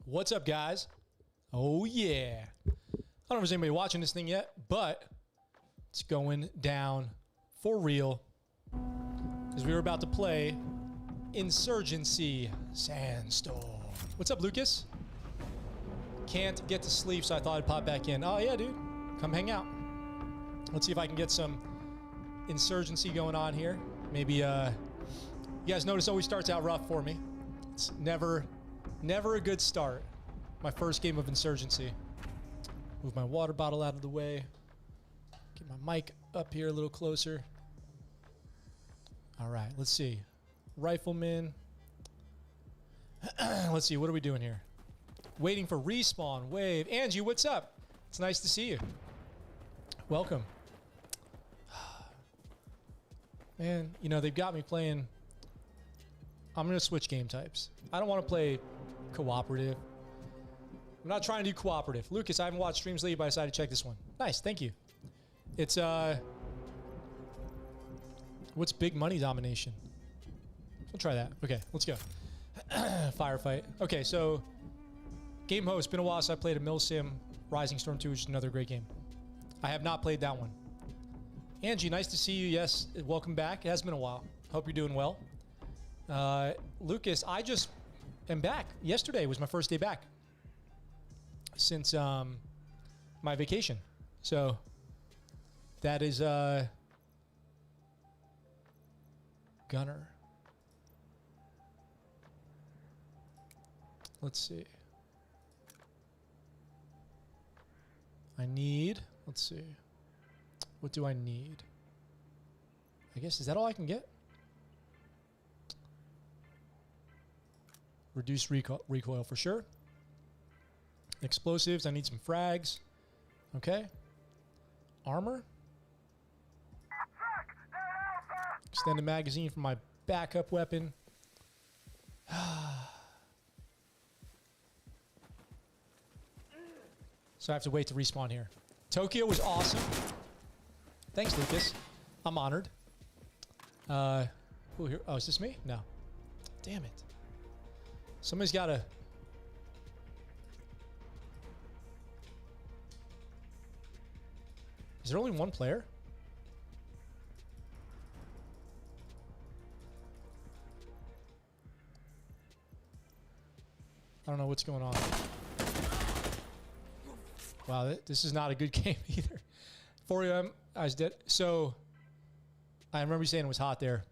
What's up, guys? Oh, yeah. I don't know if there's anybody watching this thing yet, but it's going down for real because we were about to play Insurgency Sandstorm. What's up, Lucas? Can't get to sleep, so I thought I'd pop back in. Oh, yeah, dude. Come hang out. Let's see if I can get some Insurgency going on here. Maybe, you guys notice it always starts out rough for me. It's never a good start. My first game of Insurgency. Move my water bottle out of the way. Get my mic up here a little closer. All right, let's see. Rifleman. Let's see, what are we doing here? Waiting for respawn. Wave. Angie, what's up? It's nice to see you. Welcome. Man, you know, they've got me playing. I'm going to switch game types. I don't want to play cooperative. I'm not trying to do cooperative. Lucas, I haven't watched streams lately, but I decided to check this one. Nice, thank you. It's, what's big money domination? We'll try that. Okay, let's go. Firefight. Okay, so game host. Been a while since I played a Milsim Rising Storm 2, which is another great game. I have not played that one. Angie, nice to see you. Yes, welcome back. It has been a while. Hope you're doing well. Lucas, I just am back. Yesterday was my first day back since my vacation. So that is Gunner. Let's see. I need, let's see. What do I need? I guess, is that all I can get? Reduce recoil for sure. Explosives, I need some frags. Okay. Armor. Extended magazine for my backup weapon. So I have to wait to respawn here. Tokyo was awesome. Thanks, Lucas. I'm honored. Who here? Oh, is this me? No. Damn it. Somebody's got to... Is there only one player? I don't know what's going on. Wow, this is not a good game either. 4 a.m. I was dead. So I remember you saying it was hot there.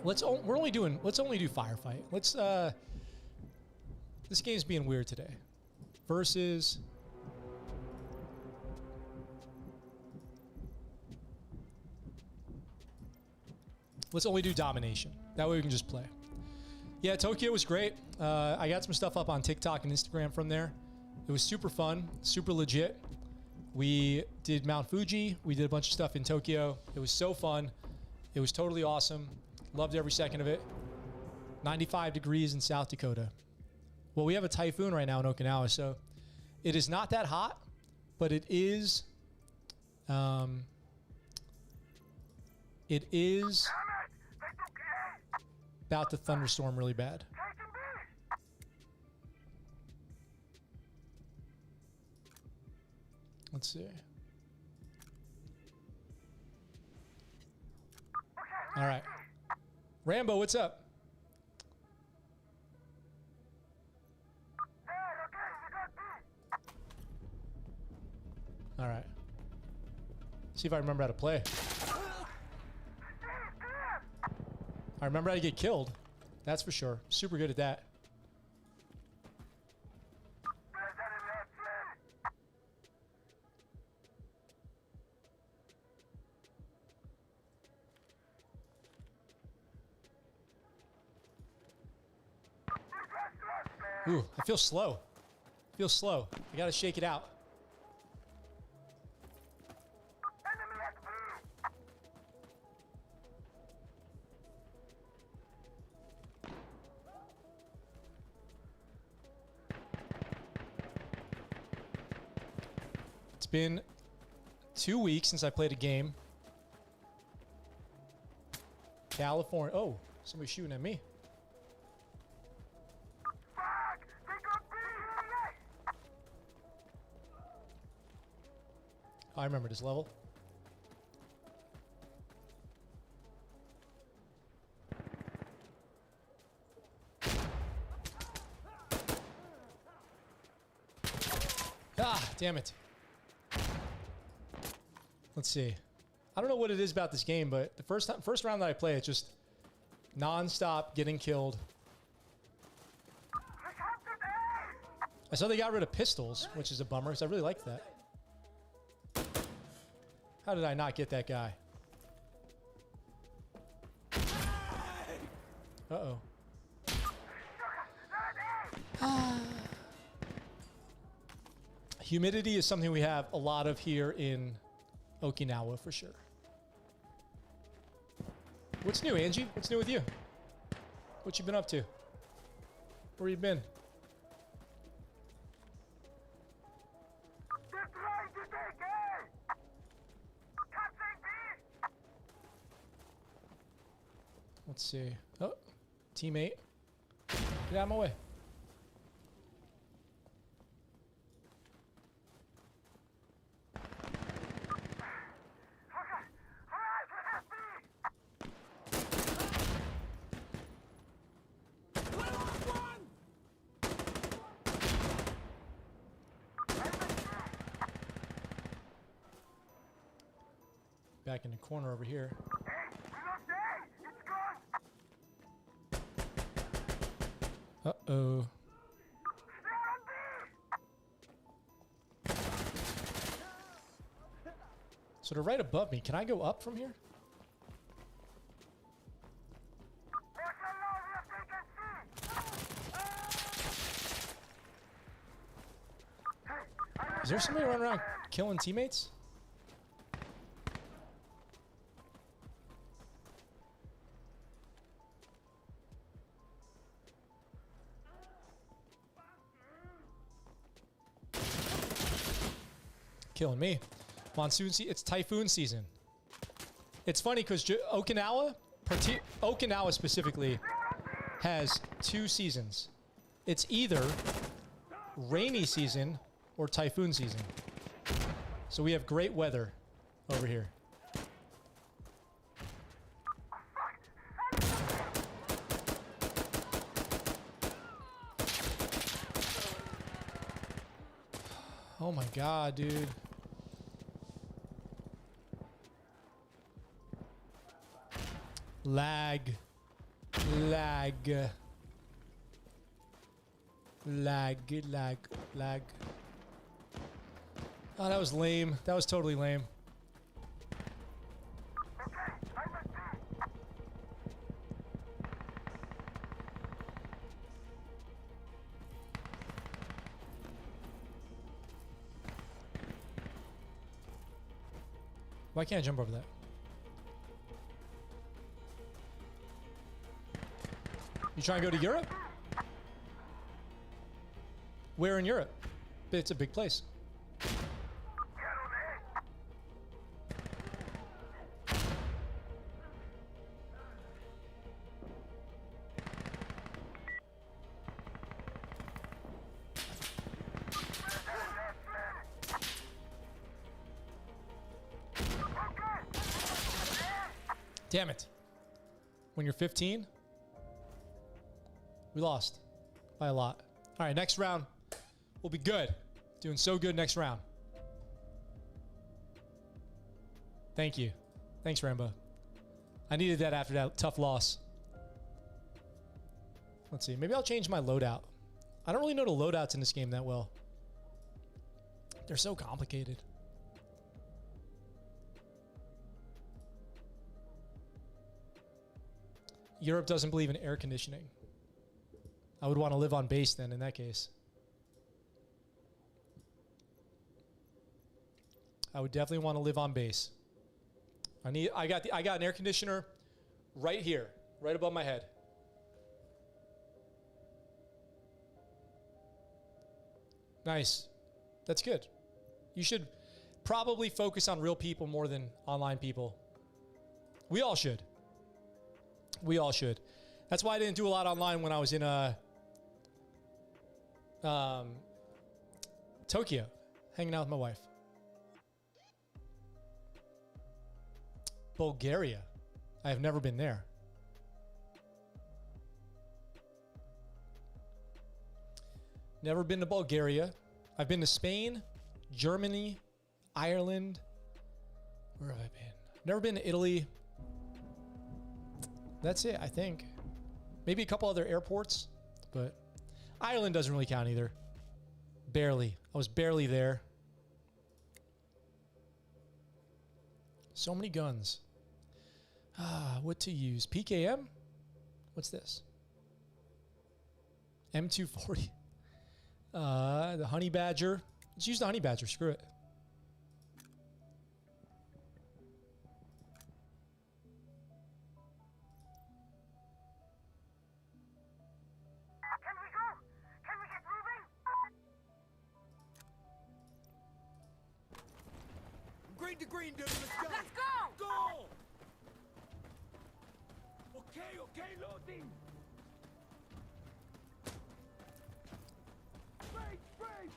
Let's only do firefight. Let's this game's being weird today. Versus let's only do domination. That way we can just play. Yeah, Tokyo was great. I got some stuff up on TikTok and Instagram from there. It was super fun, super legit. We did Mount Fuji. We did a bunch of stuff in Tokyo. It was so fun. It was totally awesome. Loved every second of it. 95 degrees in South Dakota. Well, we have a typhoon right now in Okinawa, so it is not that hot, but it is about to thunderstorm really bad. Let's see. All right. Rambo, what's up? All right. See if I remember how to play. I remember how to get killed. That's for sure. Super good at that. Ooh, I feel slow. I feel slow. I gotta shake it out. It's been 2 weeks since I played a game. California. Oh, somebody's shooting at me. Fuck! They got I remember this level. Ah, damn it. Let's see. I don't know what it is about this game, but the first round that I play, it's just non-stop getting killed. I saw they got rid of pistols, which is a bummer, because I really liked that. How did I not get that guy? Uh-oh. Humidity is something we have a lot of here in Okinawa, for sure. What's new, Angie? What's new with you? What you been up to? Where you been? Let's see. Oh, teammate. Get out of my way. Back in the corner over here. Uh-oh. So they're right above me. Can I go up from here? Is there somebody running around killing teammates? Killing me. Monsoon season. It's typhoon season. It's funny because Okinawa specifically has 2 seasons. It's either rainy season or typhoon season. So we have great weather over here. Oh my god, dude. Lag. Lag. Lag. Lag. Lag. Oh, that was lame. That was totally lame. Why can't I jump over that? You trying to go to Europe? Where in Europe? It's a big place. Damn it. When you're 15, we lost by a lot. All right, next round will be good. Doing so good next round. Thank you. Thanks, Rambo. I needed that after that tough loss. Let's see. Maybe I'll change my loadout. I don't really know the loadouts in this game that well. They're so complicated. Europe doesn't believe in air conditioning. I would want to live on base then in that case. I would definitely want to live on base. I got an air conditioner right here, right above my head. Nice. That's good. You should probably focus on real people more than online people. We all should. We all should. That's why I didn't do a lot online when I was in Tokyo, hanging out with my wife. Bulgaria. I have never been there. Never been to Bulgaria. I've been to Spain, Germany, Ireland. Where have I been? Never been to Italy. That's it, I think. Maybe a couple other airports, but Ireland doesn't really count either. Barely. I was barely there. So many guns. What to use? PKM? What's this? M240. The Honey Badger. Let's use the Honey Badger. Screw it. Green to green, dude. Let's go. Let's go. Go. Okay, loading. Breach.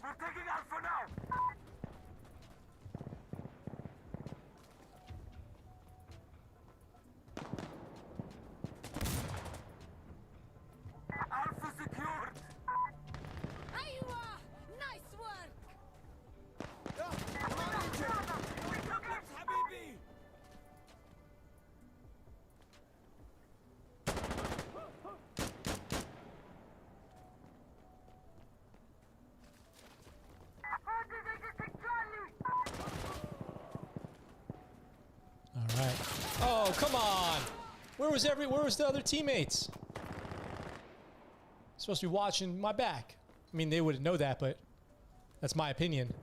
We're taking Alpha now. Alpha secured. Aywa! Nice work. Come on, Agent. Let's Habibi. All right. Oh, come on. Where was the other teammates? Supposed to be watching my back. I mean, they wouldn't know that, but that's my opinion.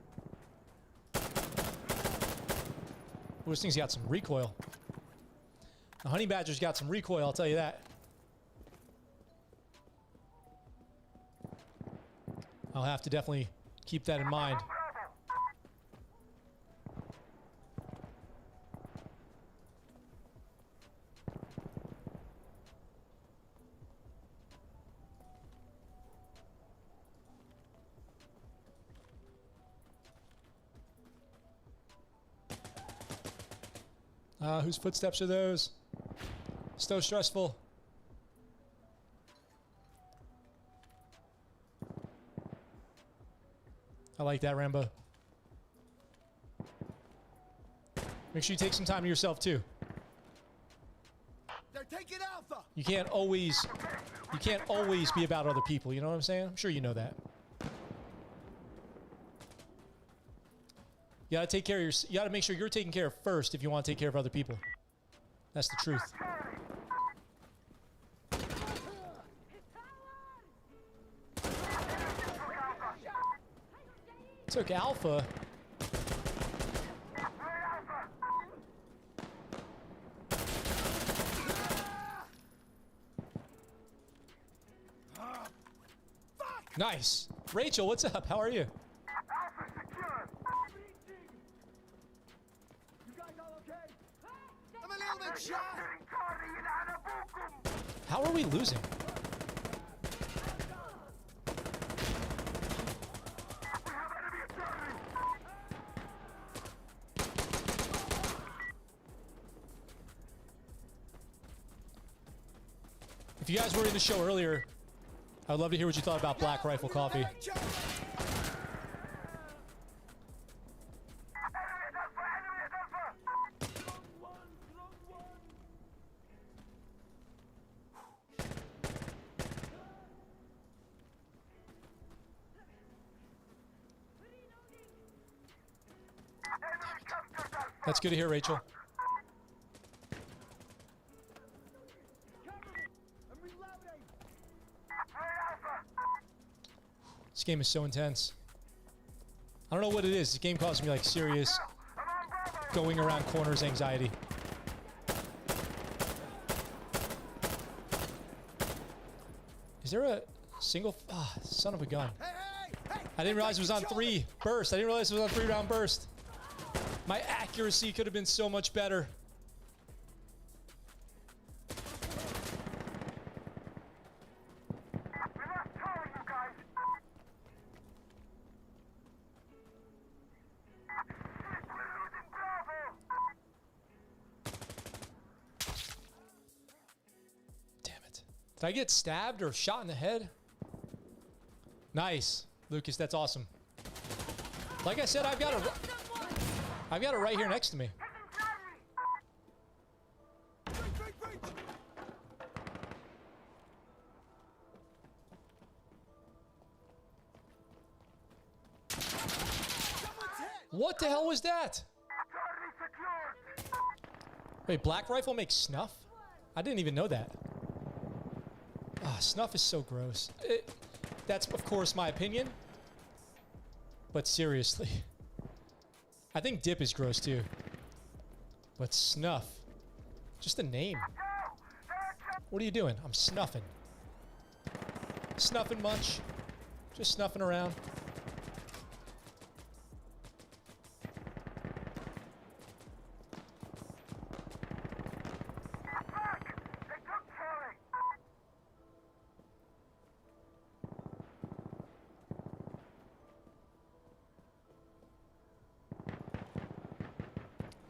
Ooh, this thing's got some recoil. The Honey Badger's got some recoil, I'll tell you that. I'll have to definitely keep that in mind. Whose footsteps are those? So stressful. I like that, Rambo. Make sure you take some time to yourself too. They're taking Alpha. You can't always be about other people, you know what I'm saying? I'm sure you know that. You gotta take care of you gotta make sure you're taken care of first if you want to take care of other people. That's the truth. Took Alpha. Nice. Rachel, what's up? How are you? I'm a little bit shy. How are we losing? If you guys were in the show earlier, I would love to hear what you thought about Black Rifle Coffee. That's good to hear, Rachel. This game is so intense. I don't know what it is. This game causes me like serious going around corners anxiety. Is there a single... Ah, son of a gun. I didn't realize it was on 3 burst. I didn't realize it was on 3-round burst. My accuracy could have been so much better. Did I get stabbed or shot in the head? Nice, Lucas. That's awesome. Like I said, I've got it right here next to me. What the hell was that? Wait, Black Rifle makes snuff? I didn't even know that. Ah, snuff is so gross. That's, of course, my opinion. But seriously. I think dip is gross, too. But snuff. Just a name. What are you doing? I'm snuffing. Snuffing much? Just snuffing around.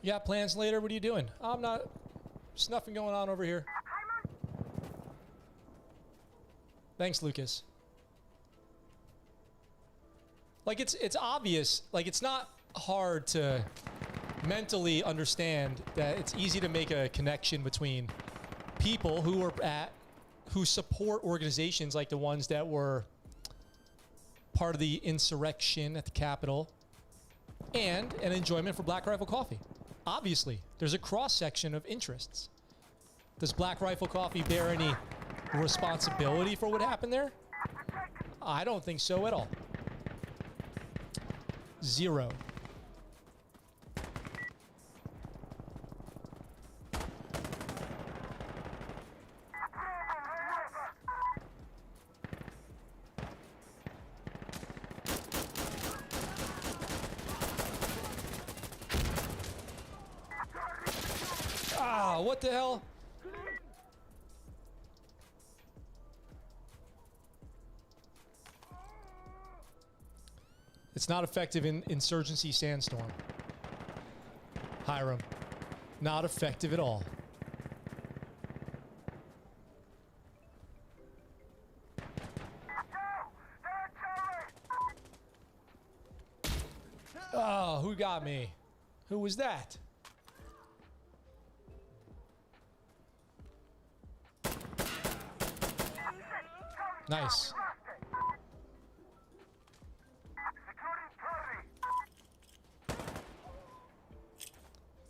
You got plans later? What are you doing? I'm not. There's nothing going on over here. Thanks, Lucas. Like, it's obvious. Like, it's not hard to mentally understand that it's easy to make a connection between people who support organizations like the ones that were part of the insurrection at the Capitol and an enjoyment for Black Rifle Coffee. Obviously, there's a cross-section of interests. Does Black Rifle Coffee bear any responsibility for what happened there? I don't think so at all. Zero. Ah, what the hell? It's not effective in Insurgency Sandstorm. Hiram. Not effective at all. Oh, who got me? Who was that? Nice.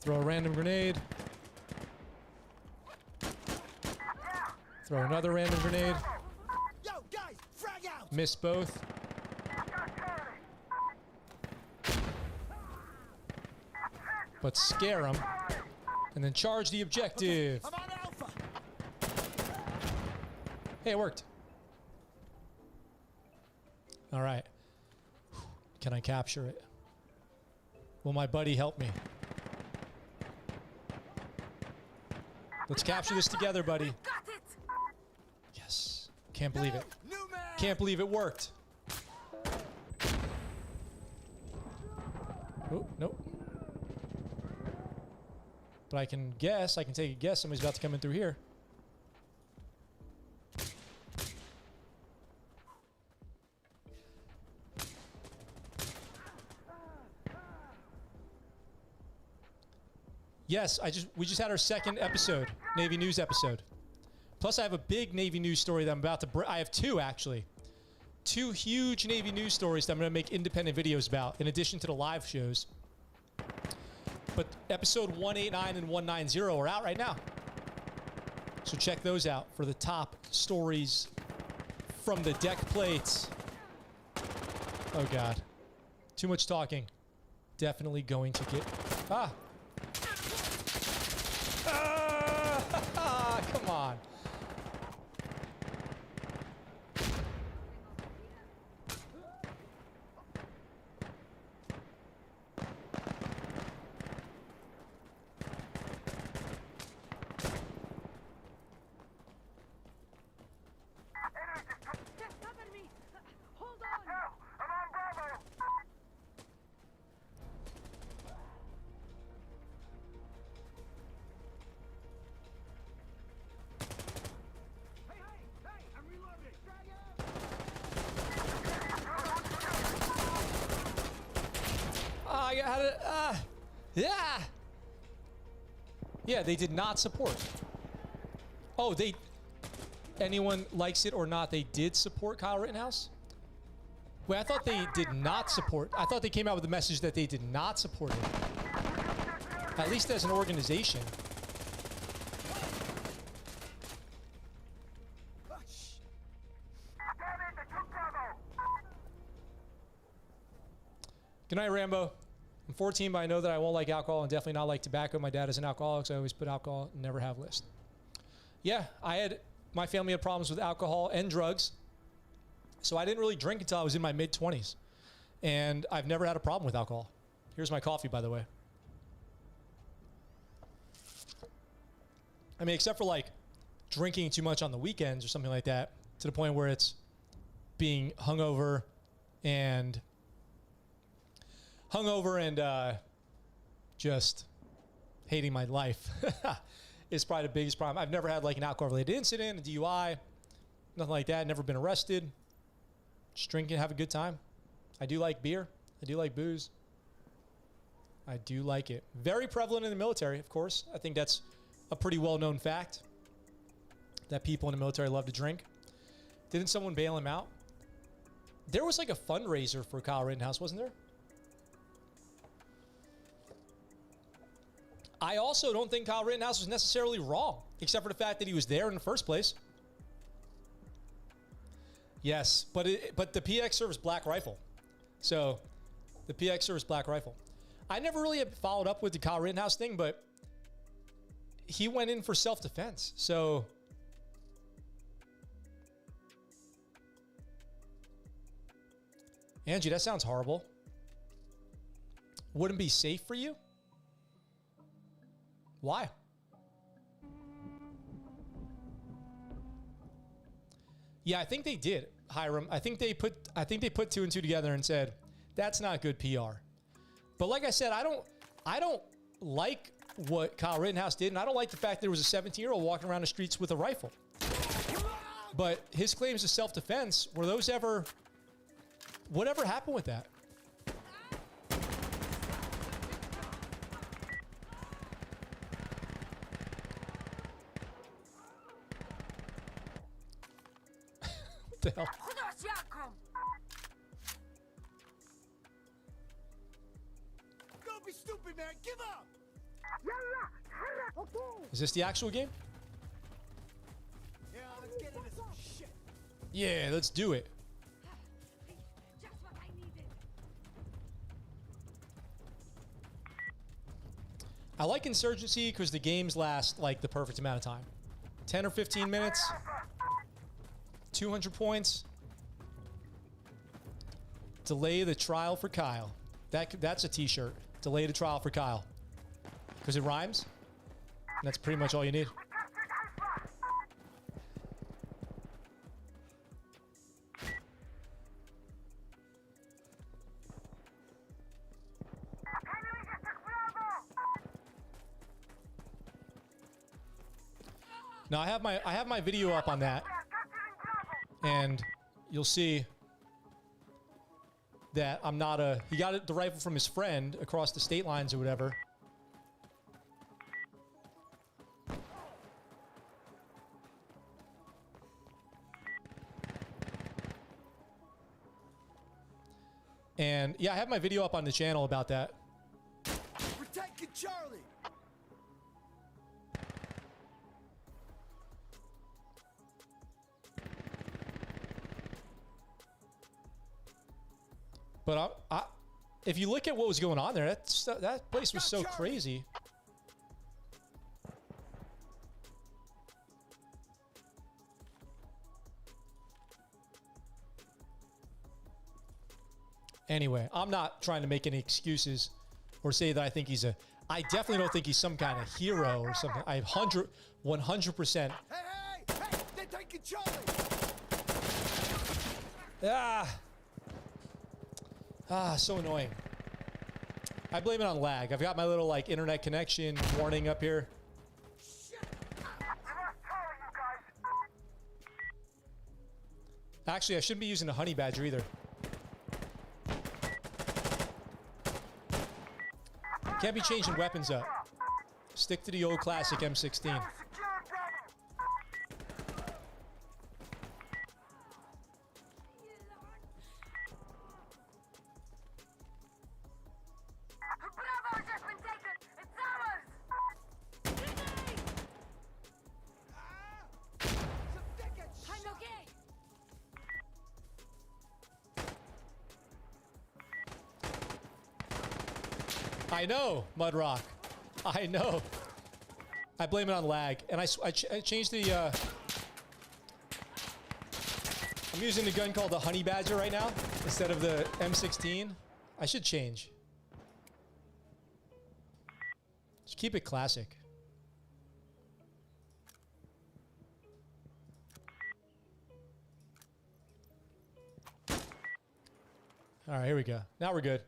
Throw a random grenade. Throw another random grenade. Yo, guys, frag out. Miss both. But scare them. And then charge the objective. I'm on Alpha. Hey, it worked. All right. Can I capture it? Will my buddy help me? Let's capture this together, buddy. Got it! Yes. Can't believe it. New man. Can't believe it worked. Oh, nope. But I can take a guess somebody's about to come in through here. Yes, we just had our second episode, Navy News episode. Plus, I have a big Navy News story that I'm about to I have two, actually. Two huge Navy News stories that I'm going to make independent videos about, in addition to the live shows. But episode 189 and 190 are out right now. So check those out for the top stories from the deck plates. Oh, God. Too much talking. Definitely going to get... Ah! Come on. Just cover me! Hold on! I had it. Yeah. Yeah, they did not support. Oh, they. Anyone likes it or not, they did support Kyle Rittenhouse? Wait, I thought they did not support. I thought they came out with a message that they did not support it. At least as an organization. Good night, Rambo. I'm 14, but I know that I won't like alcohol and definitely not like tobacco. My dad is an alcoholic, so I always put alcohol and never have list. Yeah, my family had problems with alcohol and drugs, so I didn't really drink until I was in my mid-20s. And I've never had a problem with alcohol. Here's my coffee, by the way. I mean, except for like drinking too much on the weekends or something like that, to the point where it's being hungover and just hating my life is probably the biggest problem. I've never had like an alcohol-related incident, a DUI, nothing like that. Never been arrested. Just drinking, have a good time. I do like beer. I do like booze. I do like it. Very prevalent in the military, of course. I think that's a pretty well-known fact that people in the military love to drink. Didn't someone bail him out? There was like a fundraiser for Kyle Rittenhouse, wasn't there? I also don't think Kyle Rittenhouse was necessarily wrong, except for the fact that he was there in the first place. Yes, but the PX serves Black Rifle. So the PX serves Black Rifle. I never really have followed up with the Kyle Rittenhouse thing, but he went in for self-defense. So Angie, that sounds horrible. Wouldn't be safe for you? Why? Yeah, I think they did, Hiram. I think they put two and two together and said, that's not good PR. But like I said, I don't like what Kyle Rittenhouse did, and I don't like the fact that there was a 17-year-old walking around the streets with a rifle. But his claims of self-defense, were those ever... Whatever happened with that? What the hell? Don't be stupid, man. Give up. Is this the actual game? Yeah, let's get into some shit. Yeah, let's do it. Just what I needed. I like Insurgency because the games last like the perfect amount of time. 10 or 15 minutes. 200 points. Delay the trial for Kyle. That's a t-shirt. Delay the trial for Kyle. Because it rhymes. And that's pretty much all you need. Now I have my video up on that, and you'll see that I'm not a... He got the rifle from his friend across the state lines or whatever. And yeah, I have my video up on the channel about that. We're taking Charlie. But if you look at what was going on there, that place was so crazy. Anyway, I'm not trying to make any excuses or say that I think he's a... I definitely don't think he's some kind of hero or something. I 100%... Hey, they're taking Charlie. So annoying. I blame it on lag. I've got my little like internet connection warning up here. Actually, I shouldn't be using a honey badger either. Can't be changing weapons up. Stick to the old classic M16. Bravo's just been taken! It's ours! I'm okay! I know, Mudrock. I know. I blame it on lag. And I changed the... I'm using the gun called the Honey Badger right now instead of the M16. I should change. Just keep it classic. All right, here we go. Now we're good.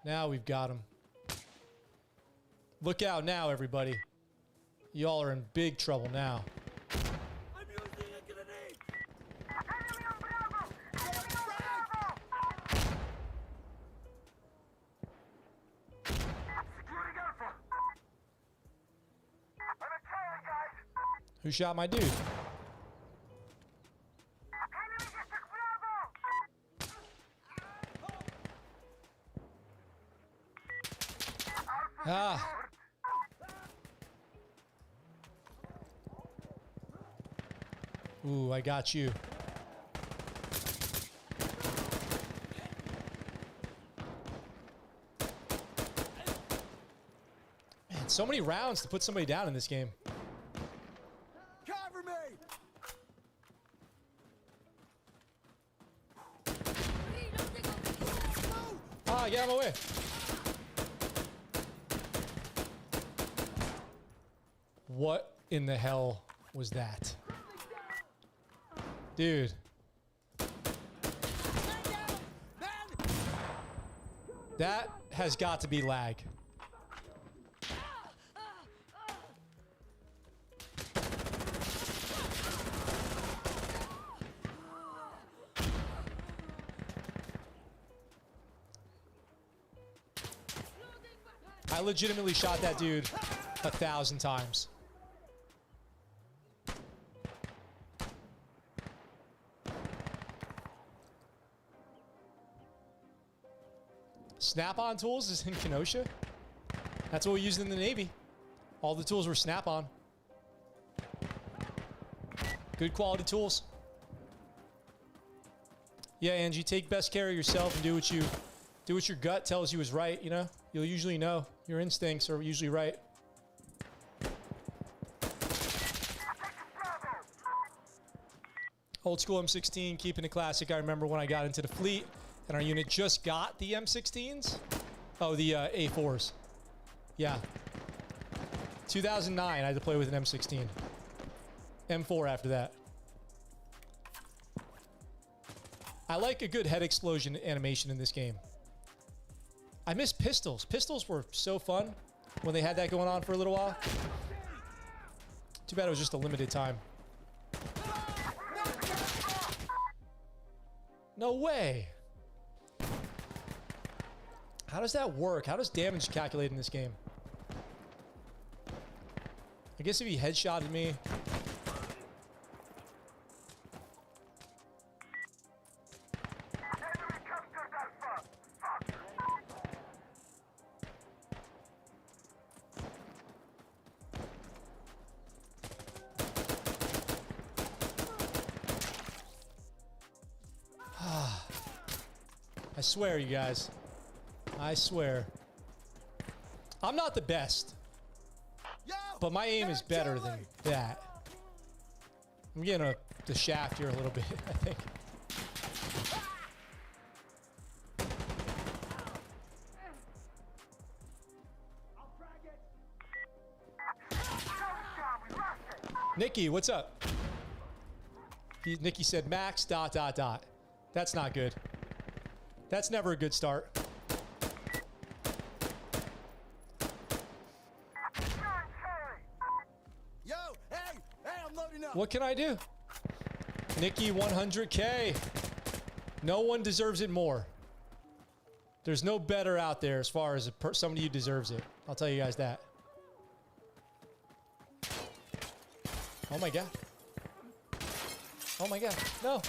Now we've got him. Look out now, everybody. Y'all are in big trouble now. I'm using a grenade. Enemy on Bravo! Enemy on Bravo! Securing Alpha. I'm a tower, guys. Who shot my dude? Enemy just took Bravo! Ah. Ooh, I got you. Man, so many rounds to put somebody down in this game. Cover me. Ah, get out of my way. What in the hell was that? Dude. That has got to be lag. I legitimately shot that dude 1,000 times. Snap-on tools is in Kenosha. That's what we used in the Navy. All the tools were snap-on. Good quality tools. Yeah, Angie, take best care of yourself and do what your gut tells you is right, you know? You'll usually know. Your instincts are usually right. Old school M16, keeping it classic. I remember when I got into the fleet and our unit just got the M16s. Oh, the A4s. Yeah. 2009, I had to play with an M16. M4 after that. I like a good head explosion animation in this game. I miss pistols. Pistols were so fun when they had that going on for a little while. Too bad it was just a limited time. No way. How does that work? How does damage calculate in this game? I guess if he headshotted me. I swear, you guys. I swear. I'm not the best, but my aim is better than that. I'm getting the shaft here a little bit, I think. Nikki, what's up? Nikki said max ... That's not good. That's never a good start. Yo, hey, I'm loading up. What can I do? Nikki, 100K. No one deserves it more. There's no better out there as far as somebody who deserves it. I'll tell you guys that. Oh my god. Oh my god. No.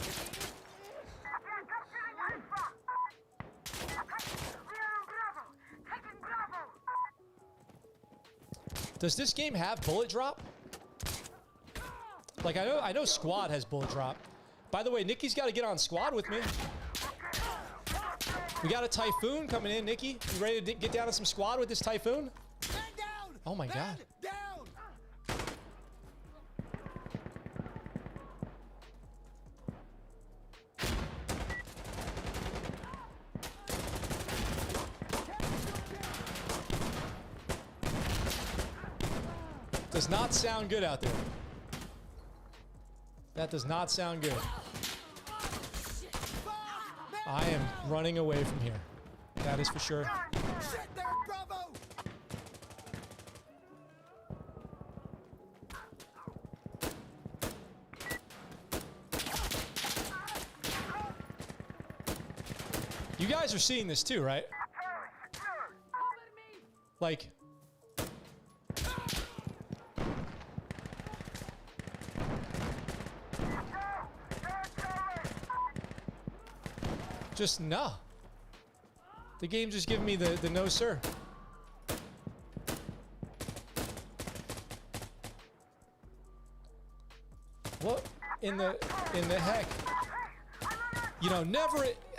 Does this game have bullet drop? Like I know squad has bullet drop. By the way, Nikki's got to get on squad with me. We got a Typhoon coming in, Nikki. You ready to get down to some squad with this Typhoon? Man down! Oh my Man god. Down! Does not sound good out there. That does not sound good. I am running away from here. That is for sure. Shit there, Bravo! You guys are seeing this too, right? Like, just no. The game just giving me the no sir. What in the heck? You know,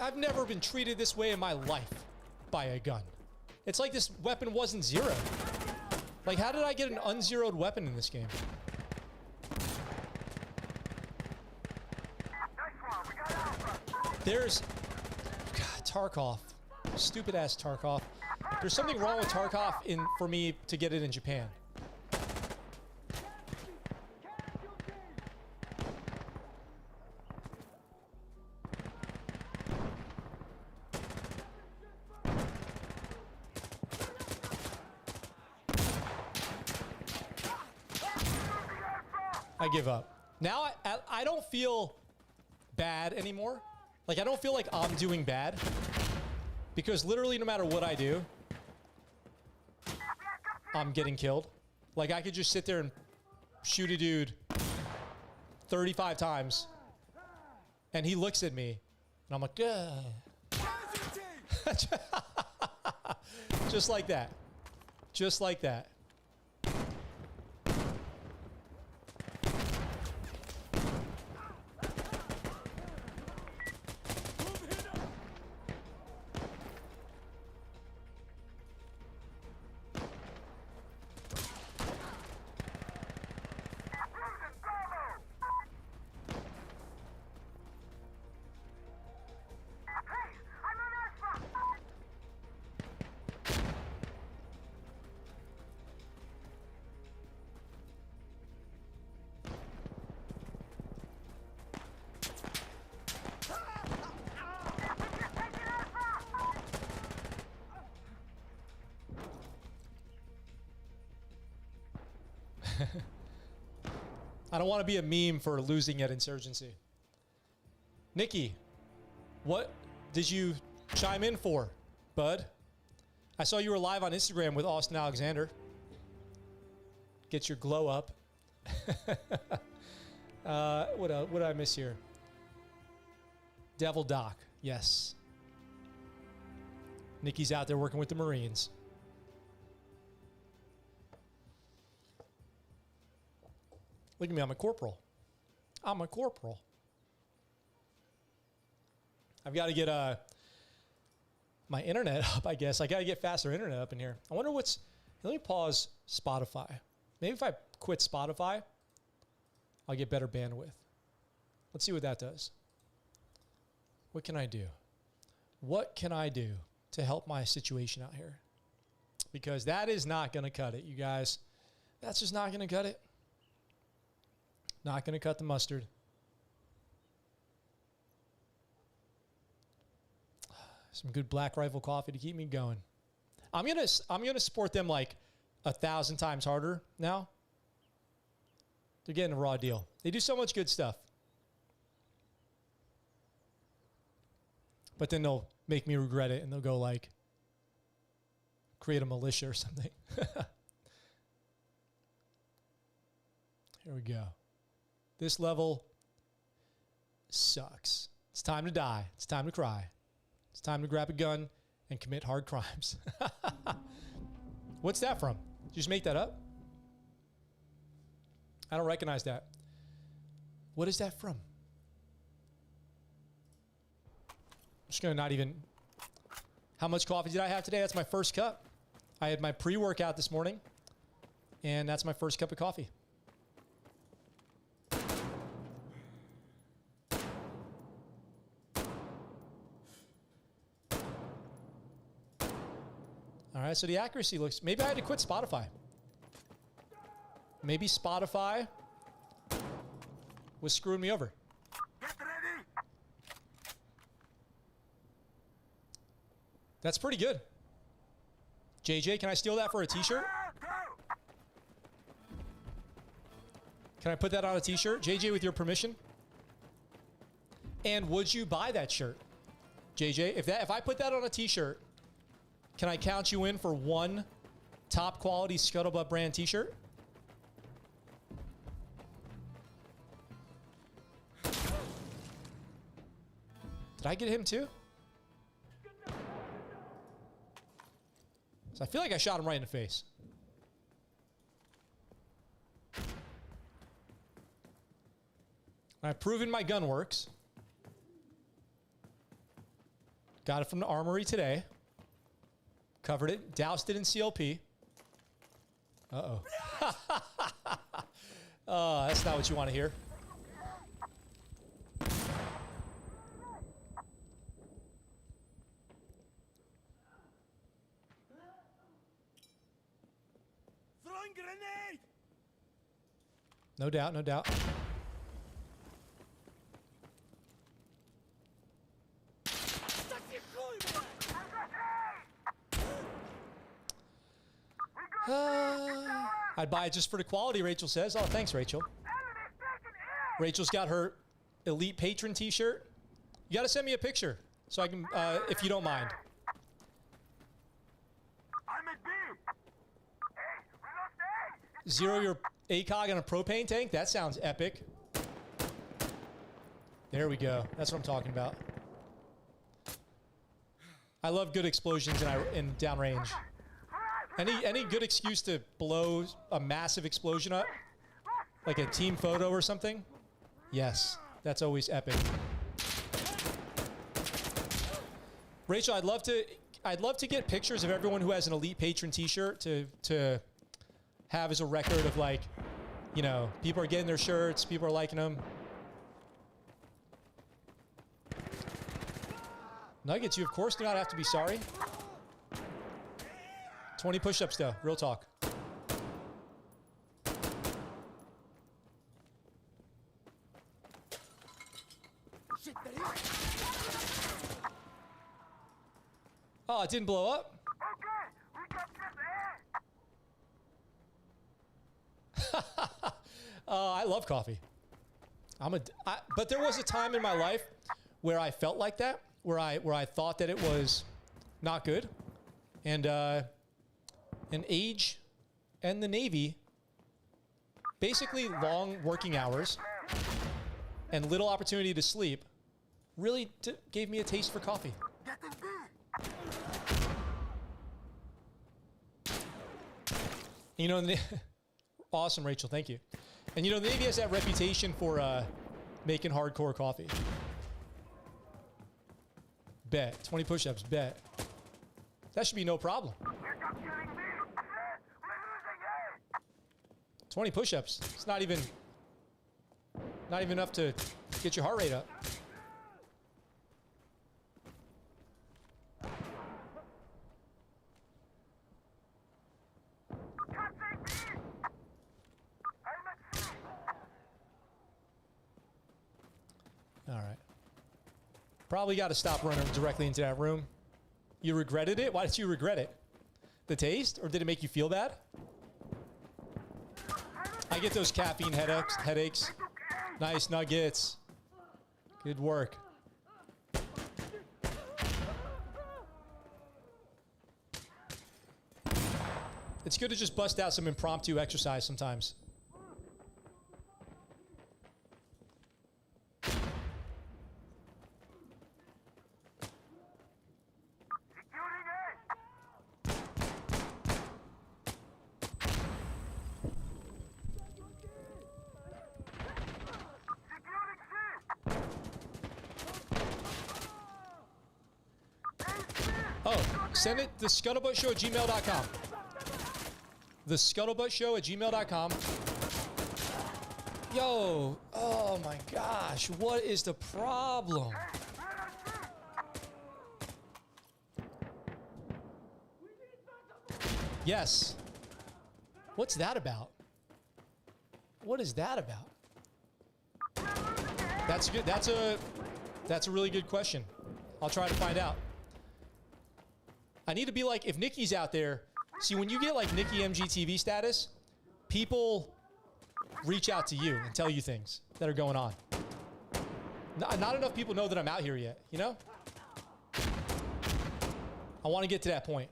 I've never been treated this way in my life by a gun. It's like this weapon wasn't zeroed. Like, how did I get an unzeroed weapon in this game? There's God, Tarkov. Stupid ass Tarkov. There's something wrong with Tarkov for me to get it in Japan. I give up. Now I don't feel bad anymore. Like, I don't feel like I'm doing bad. Because literally no matter what I do, I'm getting killed. Like, I could just sit there and shoot a dude 35 times. And he looks at me. And I'm like, just like that. Just like that. I don't want to be a meme for losing at Insurgency. Nikki, what did you chime in for, bud? I saw you were live on Instagram with Austin Alexander. Get your glow up. What did I miss here? Devil Doc, yes. Nikki's out there working with the Marines. Look at me, I'm a corporal. I'm a corporal. I've got to get my internet up, I guess. I got to get faster internet up in here. I wonder what's... Let me pause Spotify. Maybe if I quit Spotify, I'll get better bandwidth. Let's see what that does. What can I do? What can I do to help my situation out here? Because that is not going to cut it, you guys. That's just not going to cut it. Not going to cut the mustard. Some good Black Rifle coffee to keep me going. I'm gonna support them like 1,000 times harder now. They're getting a raw deal. They do so much good stuff. But then they'll make me regret it, and they'll go like create a militia or something. Here we go. This level sucks. It's time to die. It's time to cry. It's time to grab a gun and commit hard crimes. What's that from? Did you just make that up? I don't recognize that. What is that from? I'm just gonna not even... How much coffee did I have today? That's my first cup. I had my pre-workout this morning, and that's my first cup of coffee. All right, so the accuracy looks... Maybe I had to quit Spotify. Maybe Spotify was screwing me over. Get ready. That's pretty good. JJ, can I steal that for a t-shirt? Go. Can I put that on a t-shirt? JJ, with your permission? And would you buy that shirt? JJ, if I put that on a t-shirt, can I count you in for one top quality ScuttleButt brand t-shirt? Did I get him too? So I feel like I shot him right in the face. I've proven my gun works. Got it from the armory today. Covered it, doused it in CLP. Uh-oh. Oh, that's not what you want to hear. Throwing grenade. No doubt, no doubt. I'd buy it just for the quality, Rachel says. Oh, thanks, Rachel. Rachel's got her Elite Patron t-shirt. You got to send me a picture so I can, if you don't mind. I'm at B. Zero your ACOG on a propane tank? That sounds epic. There we go. That's what I'm talking about. I love good explosions in downrange. Any good excuse to blow a massive explosion up? Like a team photo or something? Yes, that's always epic. Rachel, I'd love to get pictures of everyone who has an Elite Patron t-shirt to have as a record of, like, you know, people are getting their shirts, people are liking them. Nuggets, you of course do not have to be sorry. 20 push-ups though, real talk. Oh, it didn't blow up? I love coffee. But there was a time in my life where I felt like that, where I thought that it was not good, and age and the Navy, basically long working hours and little opportunity to sleep, really gave me a taste for coffee. You know, awesome, Rachel, thank you. And you know, the Navy has that reputation for making hardcore coffee. Bet. 20 push-ups, bet. That should be no problem. 20 push-ups. It's not even enough to get your heart rate up. All right. Probably got to stop running directly into that room. You regretted it? Why did you regret it? The taste? Or did it make you feel bad? I get those caffeine headaches. Nice nuggets. Good work. It's good to just bust out some impromptu exercise sometimes. Oh, send it to ScuttleButtShow@gmail.com. The ScuttleButtShow@gmail.com. Yo, oh my gosh, what is the problem? Yes. What's that about? What is that about? That's good. That's a really good question. I'll try to find out. I need to be like, if Nikki's out there, see, when you get like Nikki MGTV status, people reach out to you and tell you things that are going on. Not enough people know that I'm out here yet, you know? I want to get to that point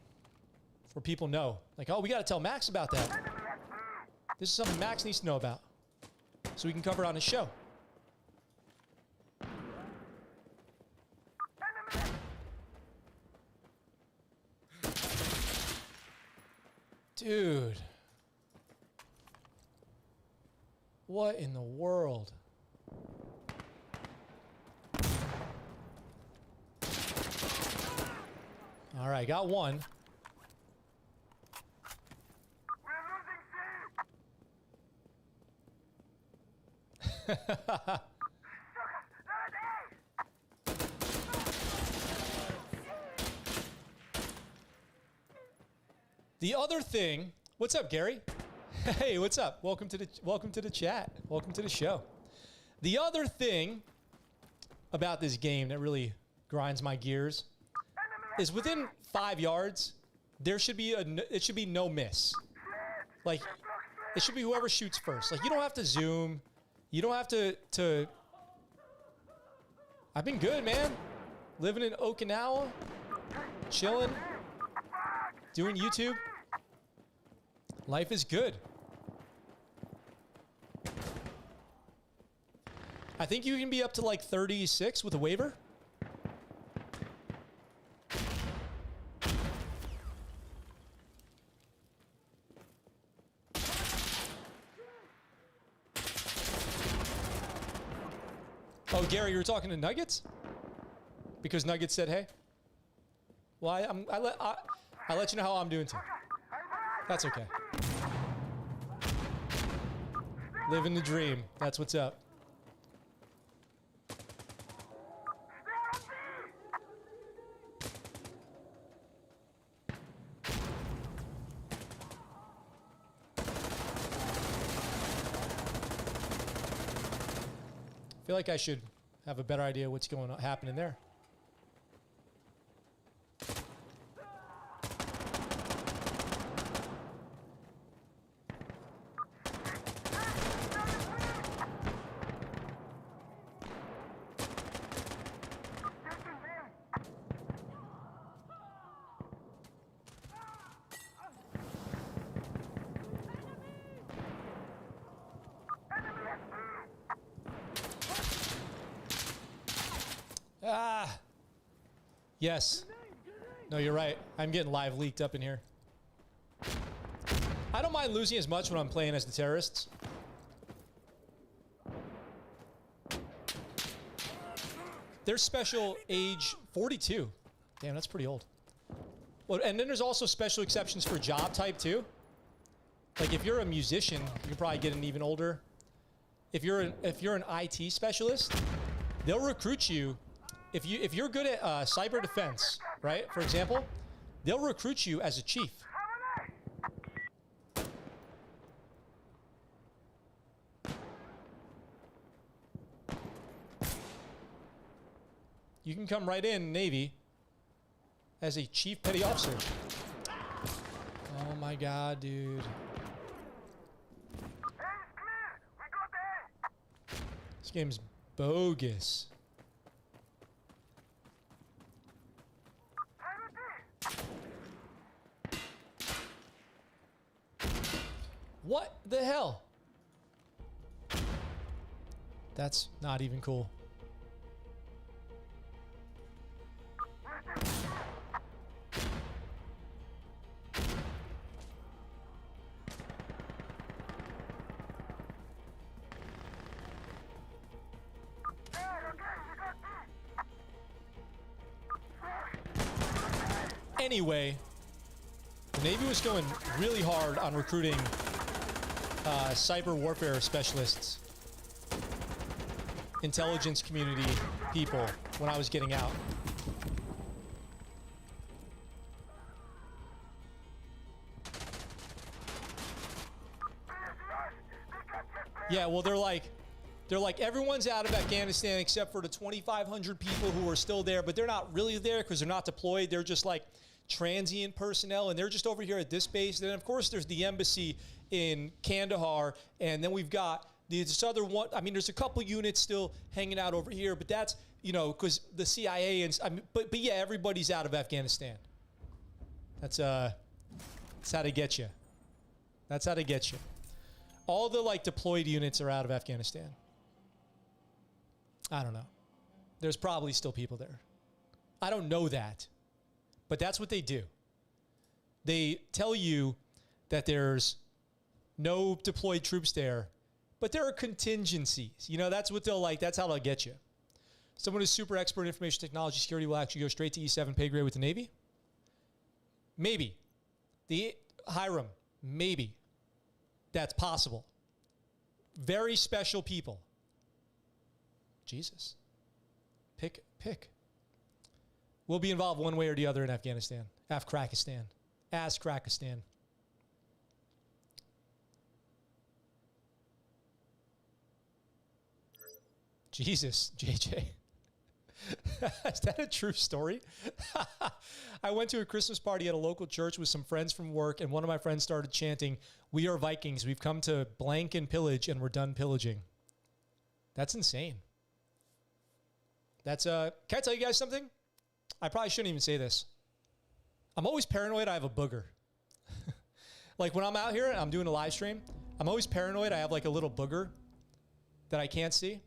where people know, like, oh, we got to tell Max about that. This is something Max needs to know about so we can cover it on his show. Dude. What in the world? All right, got one. The other thing, what's up, Gary? Hey, what's up? Welcome to the chat. Welcome to the show. The other thing about this game that really grinds my gears is within 5 yards, it should be no miss. Like, it should be whoever shoots first. Like, you don't have to zoom. You don't have to I've been good, man. Living in Okinawa, chilling, doing YouTube. Life is good. I think you can be up to like 36 with a waiver. Oh, Gary, you were talking to Nuggets? Because Nuggets said, hey? Well, I let you know how I'm doing too. That's okay. Living the dream. That's what's up. I feel like I should have a better idea what's going on happening there. Ah! Yes. No, you're right. I'm getting live leaked up in here. I don't mind losing as much when I'm playing as the terrorists. They're special age 42. Damn, that's pretty old. Well, and then there's also special exceptions for job type too. Like if you're a musician, you can probably get an even older. If you're an IT specialist, they'll recruit you. If you're good at cyber defense, right? For example, they'll recruit you as a chief. You can come right in Navy as a chief petty officer. Oh my God, dude. This game's bogus. What the hell? That's not even cool. Anyway, the Navy was going really hard on recruiting cyber warfare specialists, intelligence community people when I was getting out. Yeah, well, they're like everyone's out of Afghanistan except for the 2,500 people who are still there, but they're not really there because they're not deployed. They're just like transient personnel, and they're just over here at this base. Then, of course, there's the embassy in Kandahar, and then we've got this other one. I mean, there's a couple units still hanging out over here, but that's, you know, because the CIA and but yeah, everybody's out of Afghanistan. That's how they get you. That's how they get you. All the like deployed units are out of Afghanistan. I don't know. There's probably still people there. I don't know that. But that's what they do. They tell you that there's no deployed troops there, but there are contingencies. You know, that's what they'll like. That's how they'll get you. Someone who's super expert in information technology security will actually go straight to E7 pay grade with the Navy? Maybe. The Hiram, maybe. That's possible. Very special people. Jesus. Pick. We'll be involved one way or the other in Afghanistan. Afghanistan. Jesus, JJ. Is that a true story? I went to a Christmas party at a local church with some friends from work, and one of my friends started chanting, "We are Vikings. We've come to blank and pillage, and we're done pillaging." That's insane. That's can I tell you guys something? I probably shouldn't even say this. I'm always paranoid I have a booger. Like when I'm out here and I'm doing a live stream, I'm always paranoid I have like a little booger that I can't see.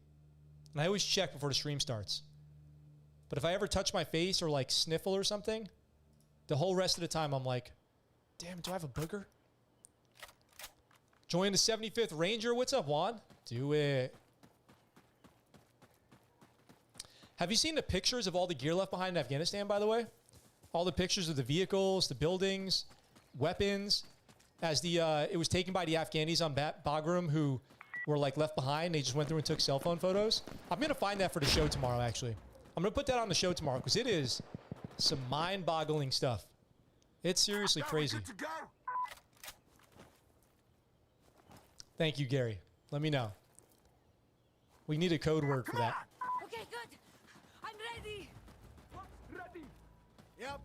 And I always check before the stream starts. But if I ever touch my face or like sniffle or something, the whole rest of the time I'm like, damn, do I have a booger? Join the 75th Ranger. What's up, Juan? Do it. Have you seen the pictures of all the gear left behind in Afghanistan, by the way? All the pictures of the vehicles, the buildings, weapons, as the it was taken by the Afghanis on Bagram who were like left behind. They just went through and took cell phone photos. I'm going to find that for the show tomorrow, actually. I'm going to put that on the show tomorrow because it is some mind-boggling stuff. It's seriously crazy. Thank you, Gary. Let me know. We need a code word for that. Okay, good. I'm ready. Ready. Yep.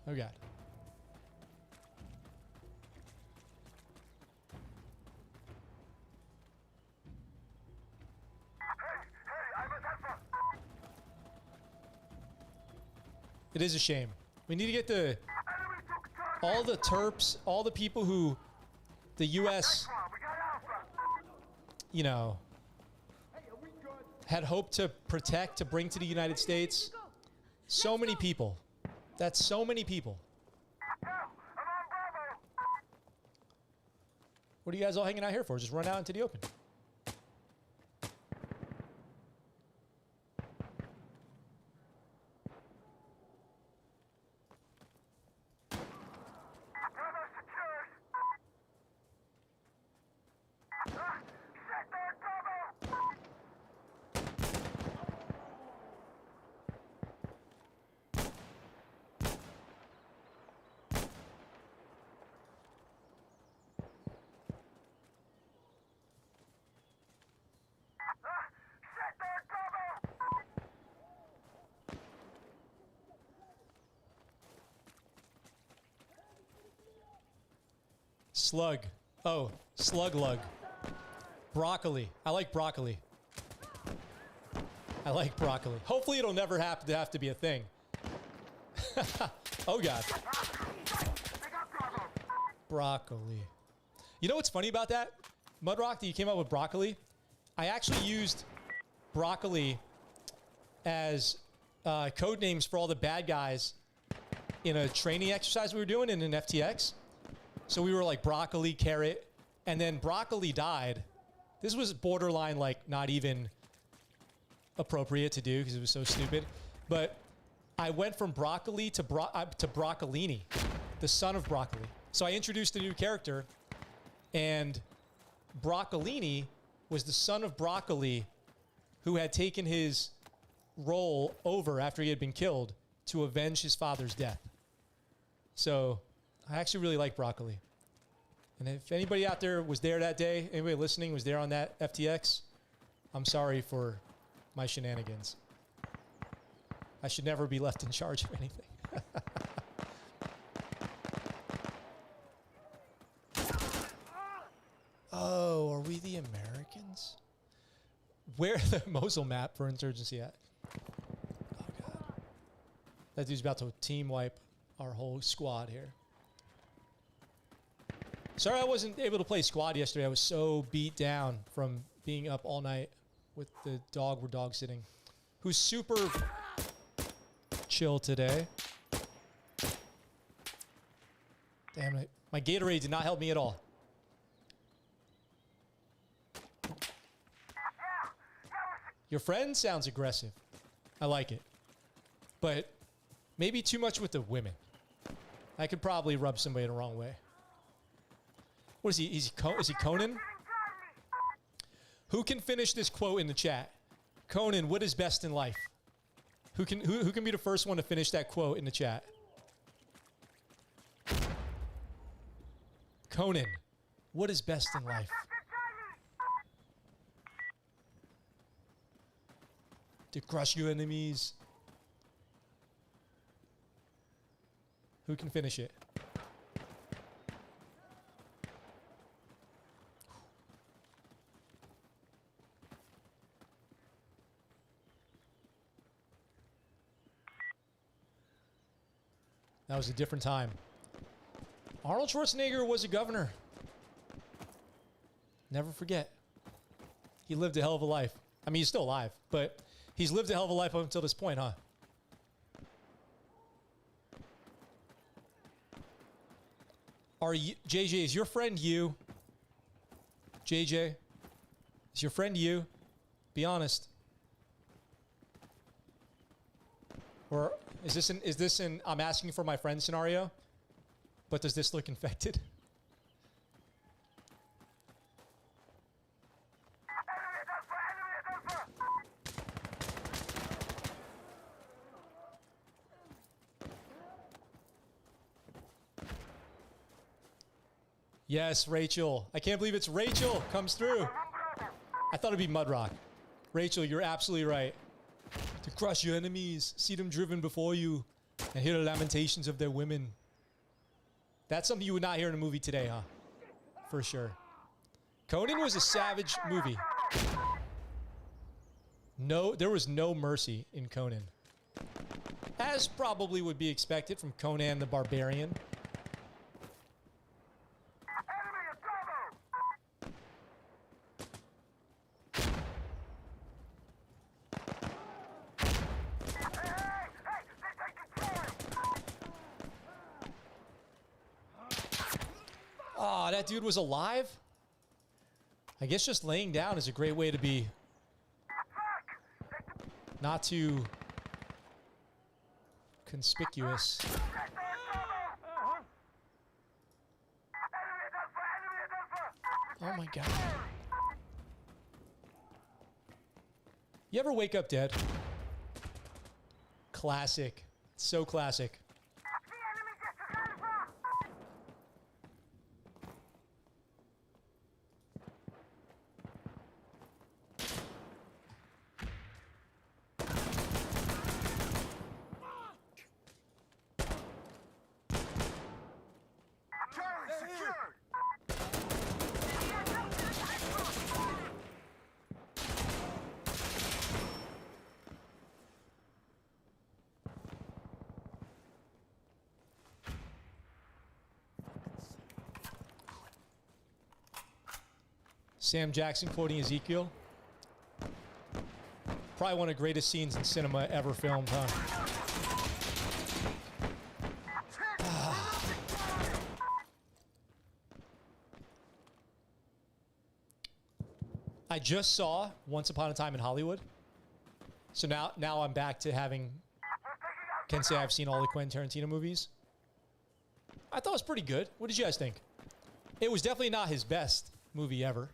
Oh, God. It is a shame. We need to get all the Terps, all the people who the U.S., you know, had hoped to protect, to bring to the United States. So many people. That's so many people. What are you guys all hanging out here for? Just run out into the open. Slug. Oh, slug lug. Broccoli. I like broccoli. I like broccoli. Hopefully it'll never have to be a thing. Oh God. Broccoli. You know what's funny about that? Mudrock, that you came up with broccoli. I actually used broccoli as code names for all the bad guys in a training exercise we were doing in an FTX. So we were like broccoli, carrot, and then broccoli died. This was borderline like not even appropriate to do because it was so stupid. But I went from broccoli to broccolini, the son of broccoli. So I introduced a new character, and broccolini was the son of broccoli who had taken his role over after he had been killed to avenge his father's death. So I actually really like broccoli. And if anybody out there was there that day, anybody listening was there on that FTX, I'm sorry for my shenanigans. I should never be left in charge of anything. Oh, are we the Americans? Where the Mosul map for Insurgency at? Oh, God. That dude's about to team wipe our whole squad here. Sorry I wasn't able to play squad yesterday. I was so beat down from being up all night with the dog we're dog sitting, who's super chill today. Damn it. My Gatorade did not help me at all. Your friend sounds aggressive. I like it. But maybe too much with the women. I could probably rub somebody the wrong way. What is he? Is he Conan? Who can finish this quote in the chat? Conan, what is best in life? Who can be the first one to finish that quote in the chat? Conan, what is best in life? To crush your enemies. Who can finish it? That was a different time. Arnold Schwarzenegger was a governor. Never forget. He lived a hell of a life. I mean, he's still alive, but he's lived a hell of a life up until this point, huh? Are you, JJ, is your friend you? JJ, is your friend you? Be honest. Or is this an I'm asking for my friend scenario? But does this look infected? Yes, Rachel. I can't believe it's Rachel comes through. I thought it'd be Mudrock. Rachel, you're absolutely right. To crush your enemies, see them driven before you, and hear the lamentations of their women. That's something you would not hear in a movie today, huh? For sure. Conan was a savage movie. No, there was no mercy in Conan. As probably would be expected from Conan the Barbarian. Oh, that dude was alive? I guess just laying down is a great way to be not too conspicuous. Oh my God. You ever wake up dead? Classic. So classic. Sam Jackson quoting Ezekiel. Probably one of the greatest scenes in cinema ever filmed, huh? I just saw Once Upon a Time in Hollywood. So now I'm back to can say I've seen all the Quentin Tarantino movies. I thought it was pretty good. What did you guys think? It was definitely not his best movie ever,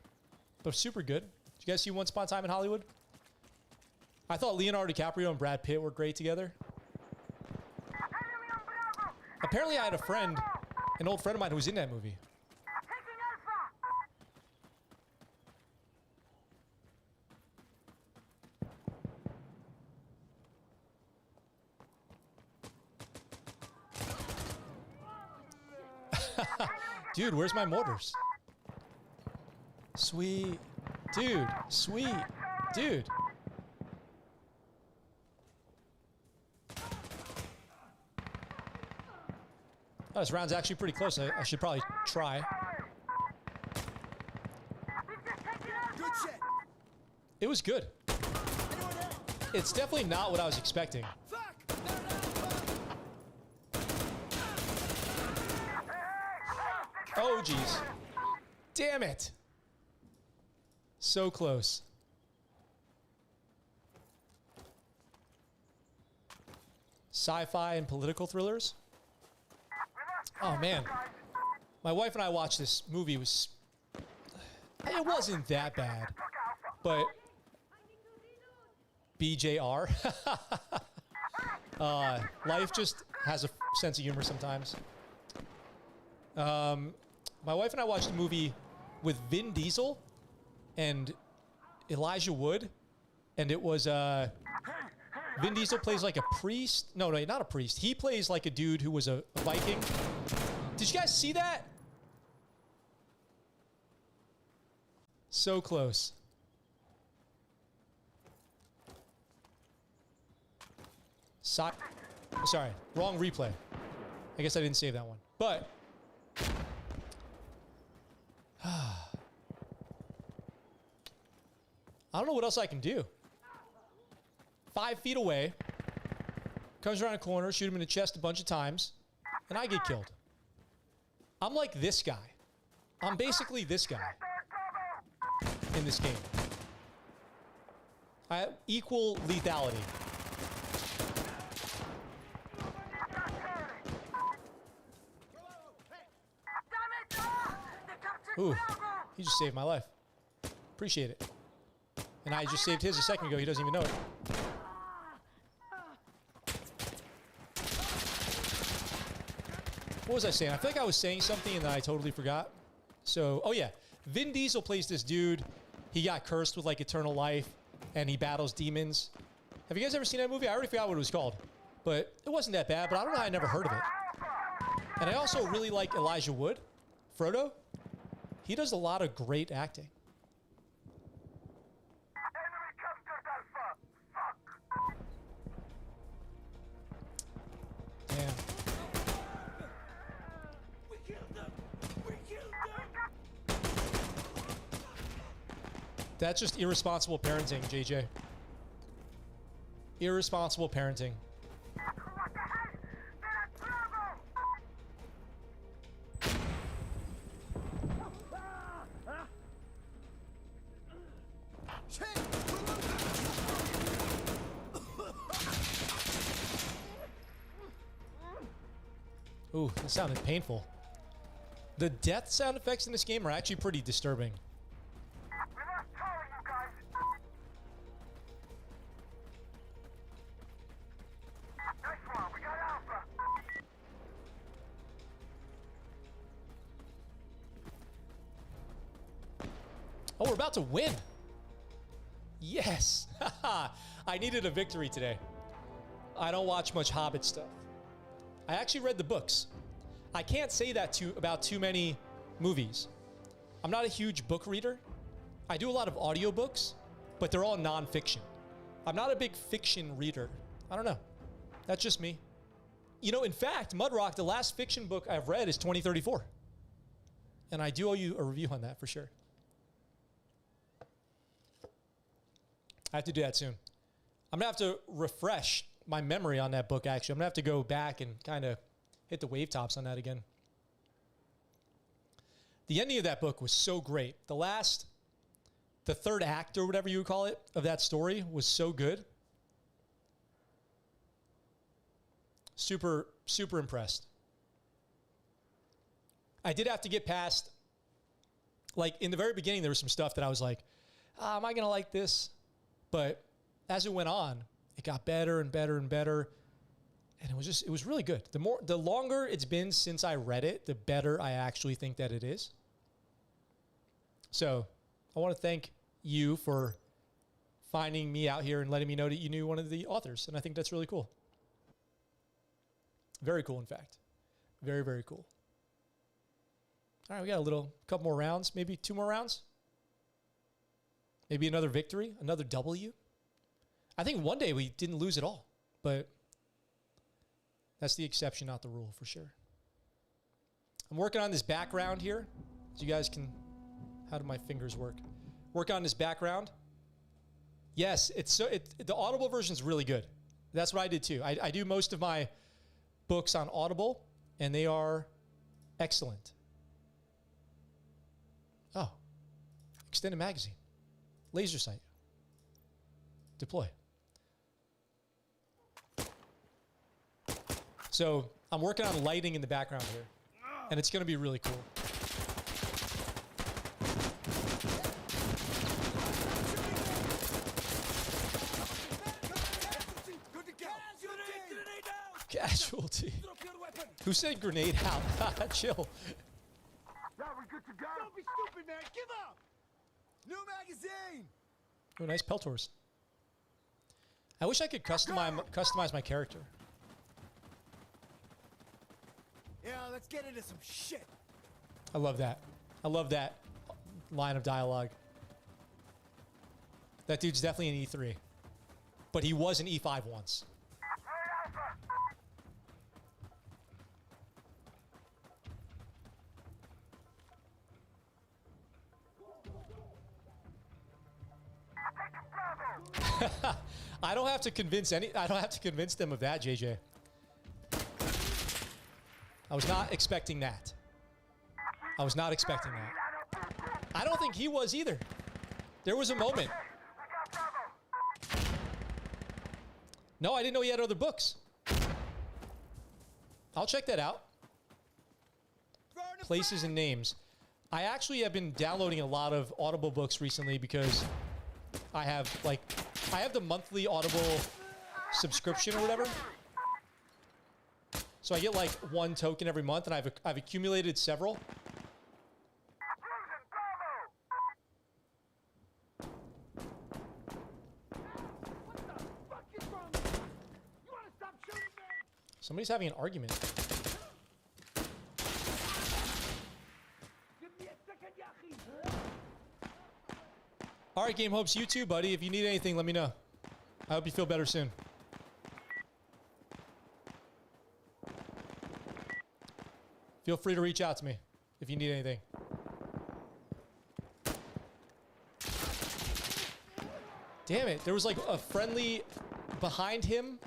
but super good. Did you guys see Once Upon a Time in Hollywood? I thought Leonardo DiCaprio and Brad Pitt were great together. Apparently I had a friend, an old friend of mine who was in that movie. Dude, where's my mortars? Sweet. Dude, sweet. Dude. Oh, this round's actually pretty close. I should probably try. Good shit. It was good. It's definitely not what I was expecting. Fuck. Oh, jeez. Damn it. So close. Sci-fi and political thrillers? Oh, man. My wife and I watched this movie. It wasn't that bad. But BJR. Life just has a sense of humor sometimes. My wife and I watched a movie with Vin Diesel and Elijah Wood, and it was Vin Diesel plays like a priest. No, not a priest. He plays like a dude who was a Viking. Did you guys see that? So close. Sorry, wrong replay. I guess I didn't save that one. But I don't know what else I can do. 5 feet away, comes around a corner, shoot him in the chest a bunch of times, and I get killed. I'm like this guy. I'm basically this guy in this game. I have equal lethality. Ooh, he just saved my life. Appreciate it. And I just saved his a second ago. He doesn't even know it. What was I saying? I feel like I was saying something and then I totally forgot. So, oh yeah. Vin Diesel plays this dude. He got cursed with like eternal life and he battles demons. Have you guys ever seen that movie? I already forgot what it was called. But it wasn't that bad, but I don't know how I never heard of it. And I also really like Elijah Wood, Frodo. He does a lot of great acting. Damn. We killed them. We killed them. That's just irresponsible parenting, JJ. Irresponsible parenting. Ooh, that sounded painful. The death sound effects in this game are actually pretty disturbing. Oh, we're about to win. Yes. I needed a victory today. I don't watch much Hobbit stuff. I actually read the books. I can't say that about too many movies. I'm not a huge book reader. I do a lot of audiobooks, but they're all nonfiction. I'm not a big fiction reader. I don't know. That's just me. You know, in fact, Mudrock, the last fiction book I've read is 2034. And I do owe you a review on that for sure. I have to do that soon. I'm going to have to refresh my memory on that book, actually. I'm going to have to go back and kind of hit the wave tops on that again. The ending of that book was so great. The third act or whatever you would call it of that story was so good. Super, super impressed. I did have to get past, like in the very beginning, there was some stuff that I was like, am I going to like this? But as it went on, it got better and better and better. And it was really good. The longer it's been since I read it, the better I actually think that it is. So I want to thank you for finding me out here and letting me know that you knew one of the authors. And I think that's really cool. Very cool, in fact. Very, very cool. All right, we got a couple more rounds, maybe 2 more rounds. Maybe another victory, another W. I think one day we didn't lose at all, but that's the exception, not the rule, for sure. I'm working on this background here, so you guys can, how do my fingers work? Work on this background. Yes, the Audible version is really good. That's what I did too. I do most of my books on Audible, and they are excellent. Oh, extended magazine, laser sight, deploy. So I'm working on lighting in the background here, and it's going to be really cool. Casualty. Who said grenade out? Chill. Now we're good to go. Don't be stupid, man. Give up. New magazine. Oh, nice Peltors. I wish I could customize my character. Yeah, let's get into some shit. I love that. I love that line of dialogue. That dude's definitely an E3. But he was an E5 once. I don't have to convince them of that, JJ. I was not expecting that. I was not expecting that. I don't think he was either. There was a moment. No, I didn't know he had other books. I'll check that out. Places and names. I actually have been downloading a lot of Audible books recently because I have the monthly Audible subscription or whatever. So I get like 1 token every month, and I've accumulated several. Somebody's having an argument. All right, Game Hopes, you too, buddy. If you need anything, let me know. I hope you feel better soon. Feel free to reach out to me if you need anything. Damn it. There was like a friendly behind him,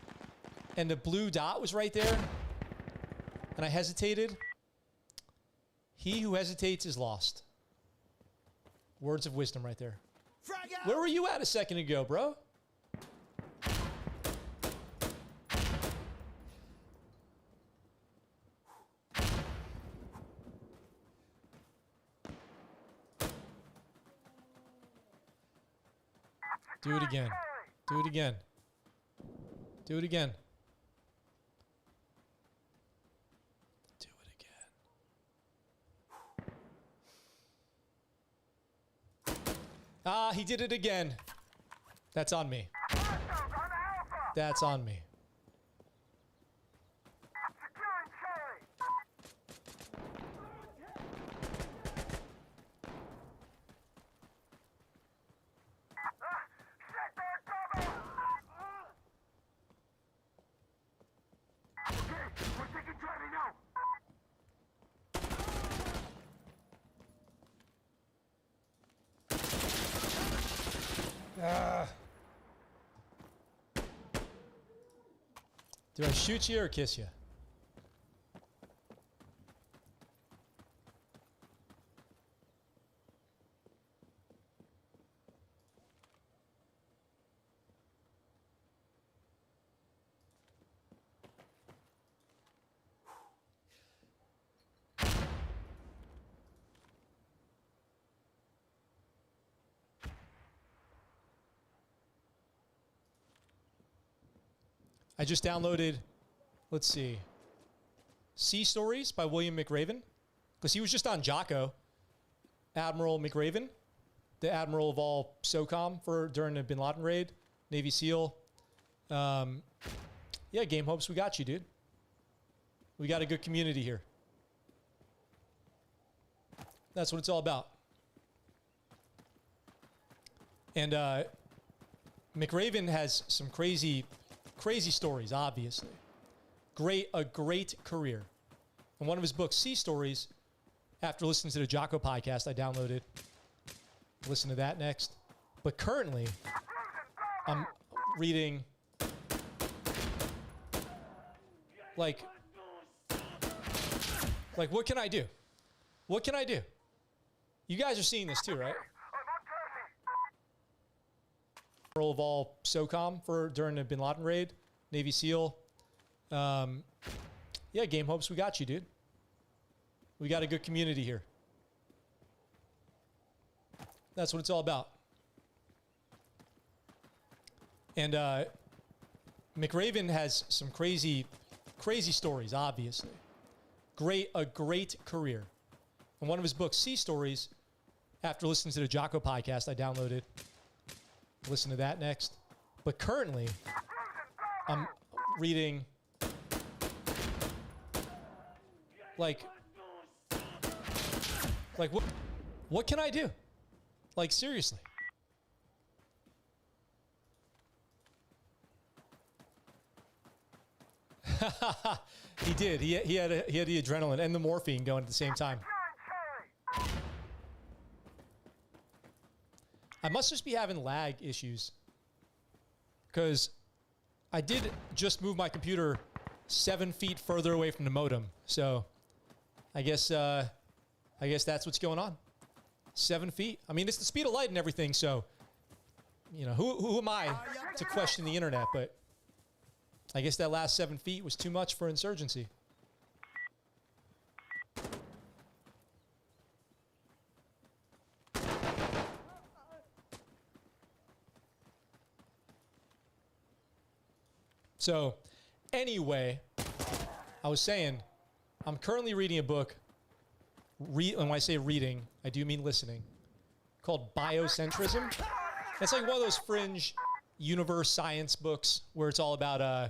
and the blue dot was right there. And I hesitated. He who hesitates is lost. Words of wisdom right there. Where were you at a second ago, bro? Do it again. Do it again. Do it again. Do it again. Ah, he did it again. That's on me. That's on me. Do I shoot you or kiss you? I just downloaded, let's see, Sea Stories by William McRaven, because he was just on Jocko. Admiral McRaven, the admiral of all SOCOM during the Bin Laden raid, Navy SEAL. Yeah, Game Hopes, we got you, dude. We got a good community here. That's what it's all about. And McRaven has some crazy stories, obviously. A great career. And one of his books, Sea Stories, after listening to the Jocko podcast I downloaded, listen to that next. But currently, I'm reading, like, what can I do? What can I do? You guys are seeing this too, right? Admiral of all SOCOM during the Bin Laden raid, Navy SEAL. Yeah, Game Hopes, we got you, dude. We got a good community here. That's what it's all about. And McRaven has some crazy stories, obviously. A great career. And one of his books, Sea Stories, after listening to the Jocko podcast I downloaded, listen to that next. But currently, I'm reading, like what can I do? Like, seriously. He did. He had the adrenaline and the morphine going at the same time. I must just be having lag issues, because I did just move my computer 7 feet further away from the modem. So I guess that's what's going on. 7 feet. I mean, it's the speed of light and everything. So, you know, who am I to question the internet? But I guess that last 7 feet was too much for Insurgency. So, anyway, I was saying, I'm currently reading a book, and when I say reading, I do mean listening, called Biocentrism. It's like one of those fringe universe science books where it's all about,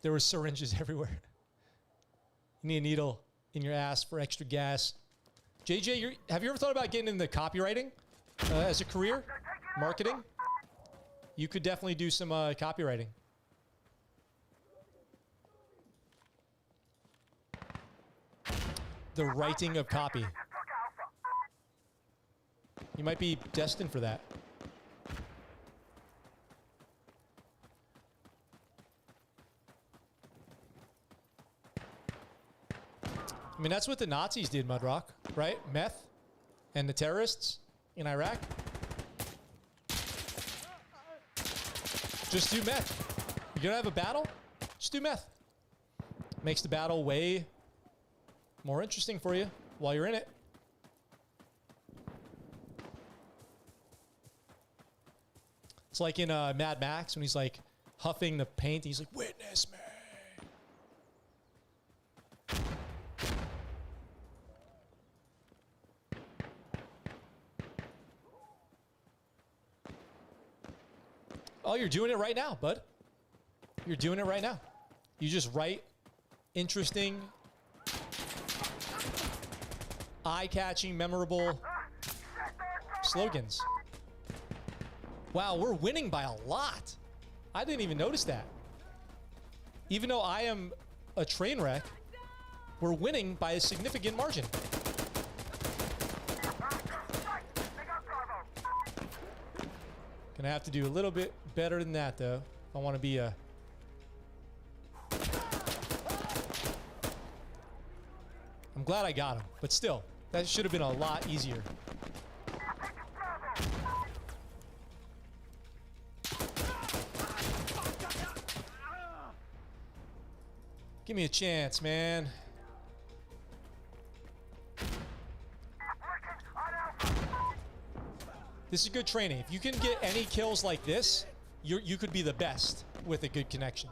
there were syringes everywhere. You need a needle in your ass for extra gas. JJ, have you ever thought about getting into copywriting as a career? Marketing? You could definitely do some copywriting. The writing of copy. You might be destined for that. I mean, that's what the Nazis did, Mudrock, right? Meth and the terrorists in Iraq. Just do meth. You're gonna have a battle? Just do meth. Makes the battle way more interesting for you while you're in it. It's like in Mad Max when he's like huffing the paint. He's like, "Witness me." Oh, you're doing it right now, bud. You're doing it right now. You just write interesting, eye-catching, memorable slogans. Wow, we're winning by a lot. I didn't even notice that. Even though I am a train wreck, we're winning by a significant margin. Gonna have to do a little bit better than that, though, if I want to be a... I'm glad I got him, but still, that should have been a lot easier. Give me a chance, man. This is good training. If you can get any kills like this, you could be the best with a good connection.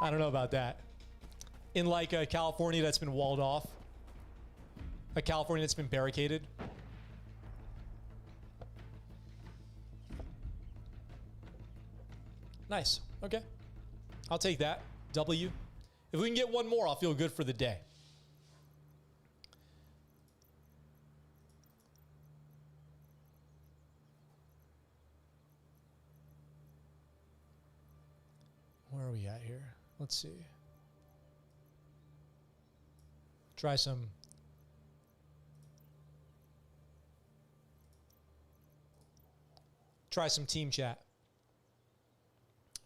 I don't know about that. In like a California that's been walled off, a California that's been barricaded. Nice. Okay. I'll take that. W. If we can get one more, I'll feel good for the day. Where are we at here? Let's see. Try some. Try some team chat.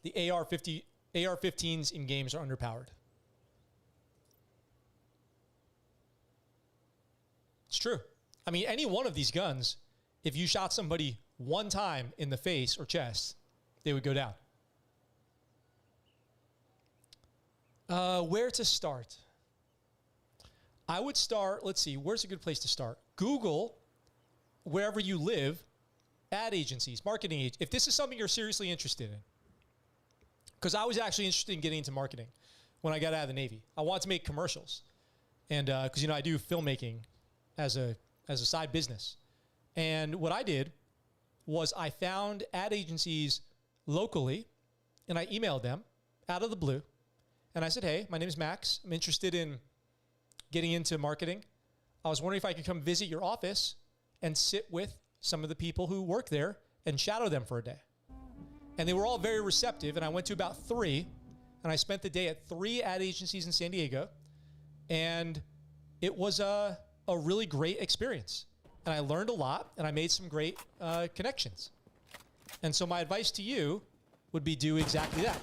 The AR-15s in games are underpowered. It's true. I mean, any one of these guns, if you shot somebody one time in the face or chest, they would go down. Where to start? I would start, let's see, where's a good place to start? Google, wherever you live, ad agencies, marketing agencies. If this is something you're seriously interested in, because I was actually interested in getting into marketing when I got out of the Navy. I wanted to make commercials. And because, you know, I do filmmaking as a side business. And what I did was I found ad agencies locally, and I emailed them out of the blue. And I said, hey, my name is Max. I'm interested in getting into marketing. I was wondering if I could come visit your office and sit with some of the people who work there and shadow them for a day. And they were all very receptive, and I went to about 3, and I spent the day at 3 ad agencies in San Diego, and it was a really great experience. And I learned a lot, and I made some great connections. And so my advice to you would be do exactly that.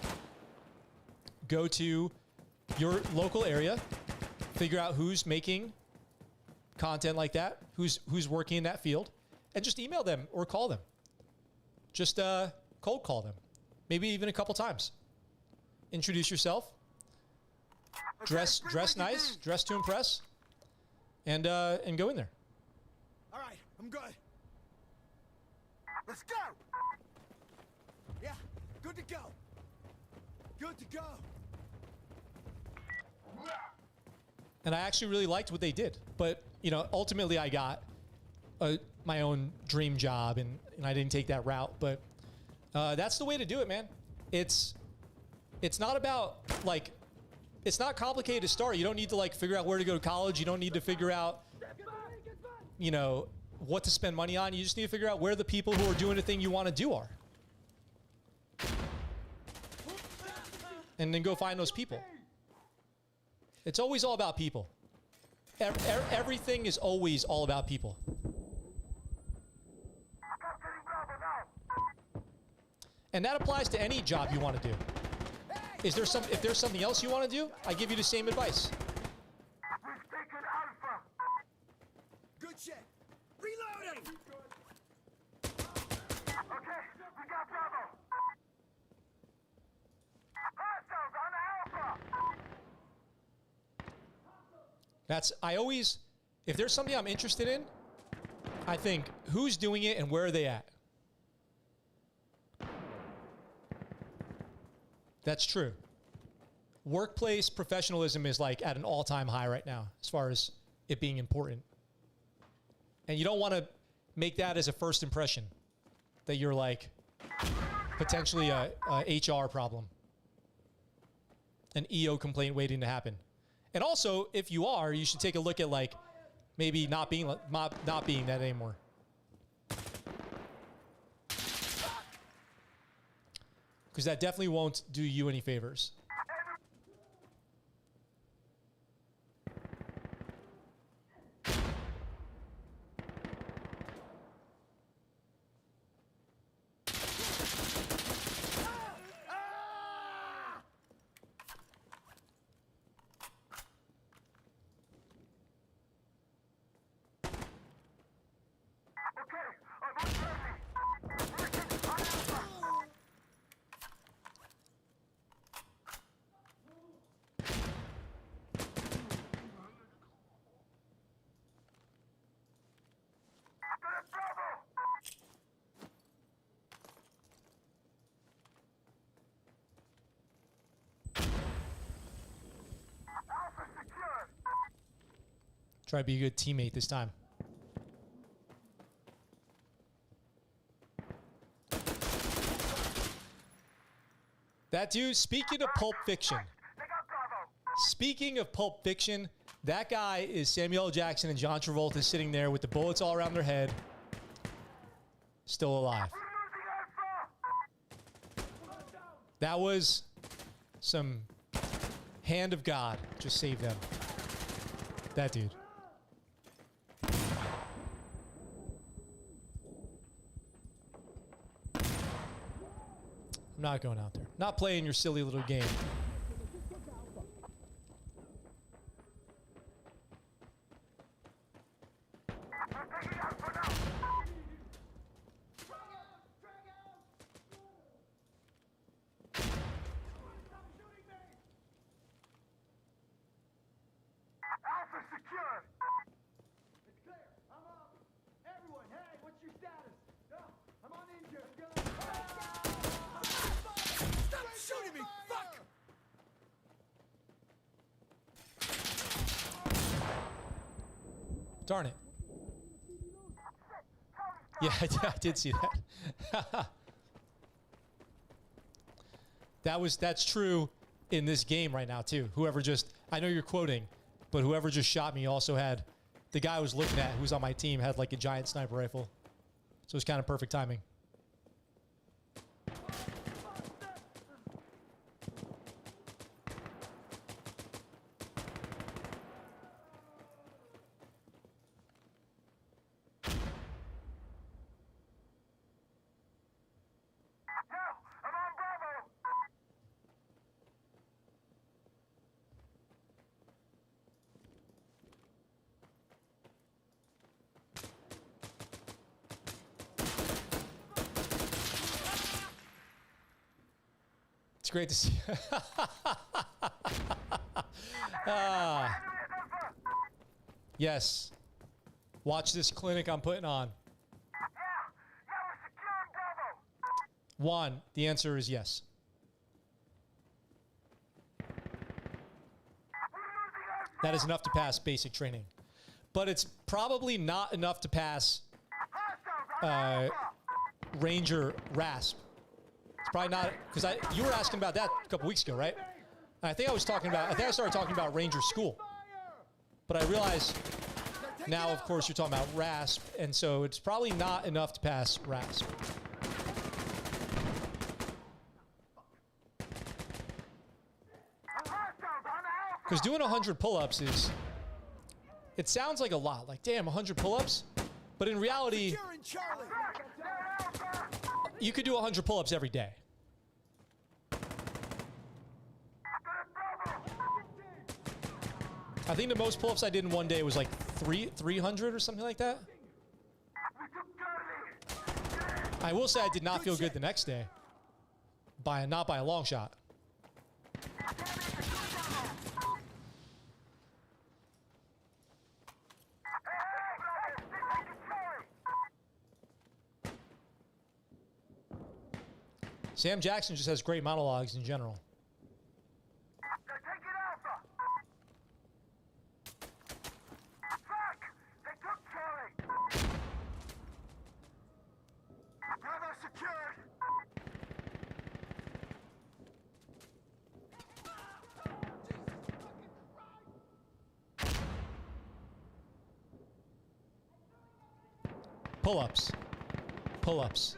Go to your local area, figure out who's making content like that, who's working in that field, and just email them or call them. Just cold call them, maybe even a couple times. Introduce yourself, dress nice, dress to impress, and go in there. All right, I'm good. Let's go. Yeah, good to go. Good to go. And I actually really liked what they did, but you know, ultimately I got my own dream job, and I didn't take that route. But that's the way to do it, man. It's not about like, it's not complicated to start. You don't need to like figure out where to go to college. You don't need to figure out, you know, what to spend money on. You just need to figure out where the people who are doing the thing you want to do are, and then go find those people. It's always all about people. Everything is always all about people. And that applies to any job you want to do. If there's something else you want to do, I give you the same advice. We've taken Alpha. Good shit. Reloading. Okay, we got Bravo. Hostiles on Alpha. If there's something I'm interested in, I think, who's doing it and where are they at? That's true. Workplace professionalism is like at an all-time high right now as far as it being important. And you don't want to make that as a first impression that you're like potentially a HR problem, an EO complaint waiting to happen. And also, if you are, you should take a look at like maybe not being that anymore. Because that definitely won't do you any favors. Try to be a good teammate this time. That dude, speaking of Pulp Fiction. Speaking of Pulp Fiction, that guy is Samuel L. Jackson and John Travolta sitting there with the bullets all around their head. Still alive. That was some hand of God. Just saved them. That dude. I'm not going out there. Not playing your silly little game. Darn it. Yeah, I did see that. That's true in this game right now too. Whoever just, I know you're quoting, but whoever just shot me also had, the guy I was looking at who's on my team had like a giant sniper rifle. So it's kind of perfect timing. It's great to see. Yes. Watch this clinic I'm putting on. One, the answer is yes. That is enough to pass basic training. But it's probably not enough to pass Ranger RASP. It's probably not, because you were asking about that a couple weeks ago, right? And I think I started talking about Ranger School. But I realized now, of course, you're talking about RASP, and so it's probably not enough to pass RASP. Because doing 100 pull-ups is, it sounds like a lot. Like, damn, 100 pull-ups? But in reality, you could do 100 pull-ups every day. I think the most pull-ups I did in one day was like 300 or something like that. I will say I did not feel good the next day. Not by a long shot. Sam Jackson just has great monologues in general. Pull-ups. Pull-ups.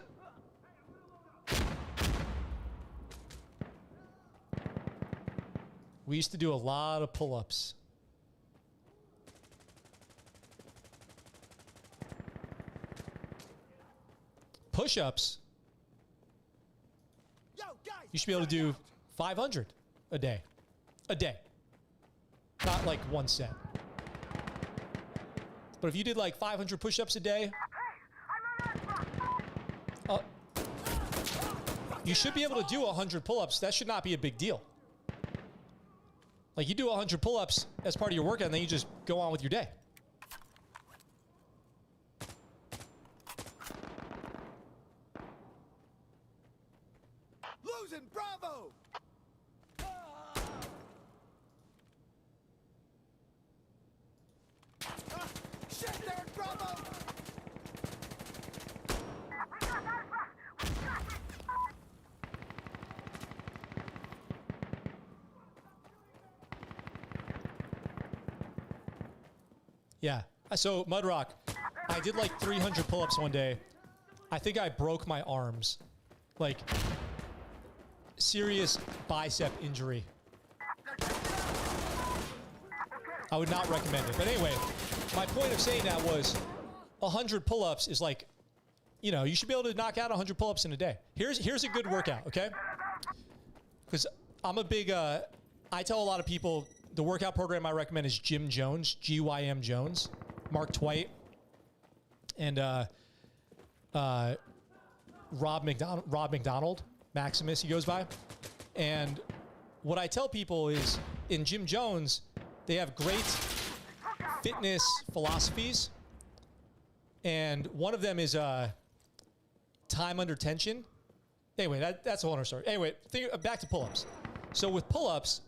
We used to do a lot of pull-ups. Push-ups. You should be able to do 500 a day. A day. Not like one set. But if you did like 500 push-ups a day, you should be able to do 100 pull-ups. That should not be a big deal. Like, you do 100 pull-ups as part of your workout, and then you just go on with your day. Losing, bravo! Bravo! We got Alpha! We got it! Yeah. So, Mudrock, I did like 300 pull-ups one day. I think I broke my arms. Like, serious bicep injury. I would not recommend it. But anyway, my point of saying that was 100 pull-ups is like, you know, you should be able to knock out 100 pull-ups in a day. Here's a good workout, okay? Because I'm a big, I tell a lot of people the workout program I recommend is Jim Jones, G-Y-M Jones, Mark Twight, and Rob McDonald, Maximus, he goes by. And what I tell people is in Jim Jones, they have great fitness philosophies. And one of them is time under tension. Anyway, that's a whole other story. Anyway, back to pull-ups. So with pull-ups,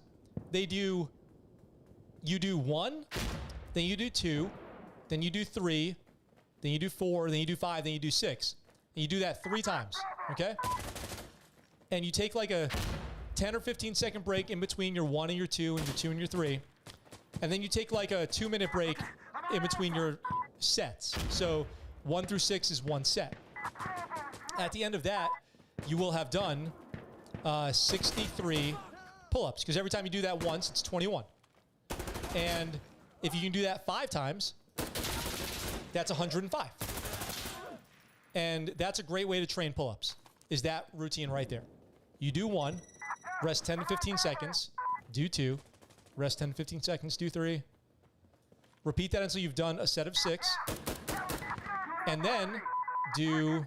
you do 1, then you do 2, then you do 3, then you do 4, then you do 5, then you do 6. And you do that 3 times, okay? And you take like a 10 or 15 second break in between your 1 and your 2 and your 2 and your 3. And then you take like a 2-minute break in between your sets. So 1 through 6 is 1 set. At the end of that, you will have done 63 pull-ups, because every time you do that once, it's 21. And if you can do that 5 times, that's 105. And that's a great way to train pull-ups, is that routine right there. You do 1, rest 10 to 15 seconds, do 2, rest 10 to 15 seconds, do 3. Repeat that until you've done a set of 6. And then do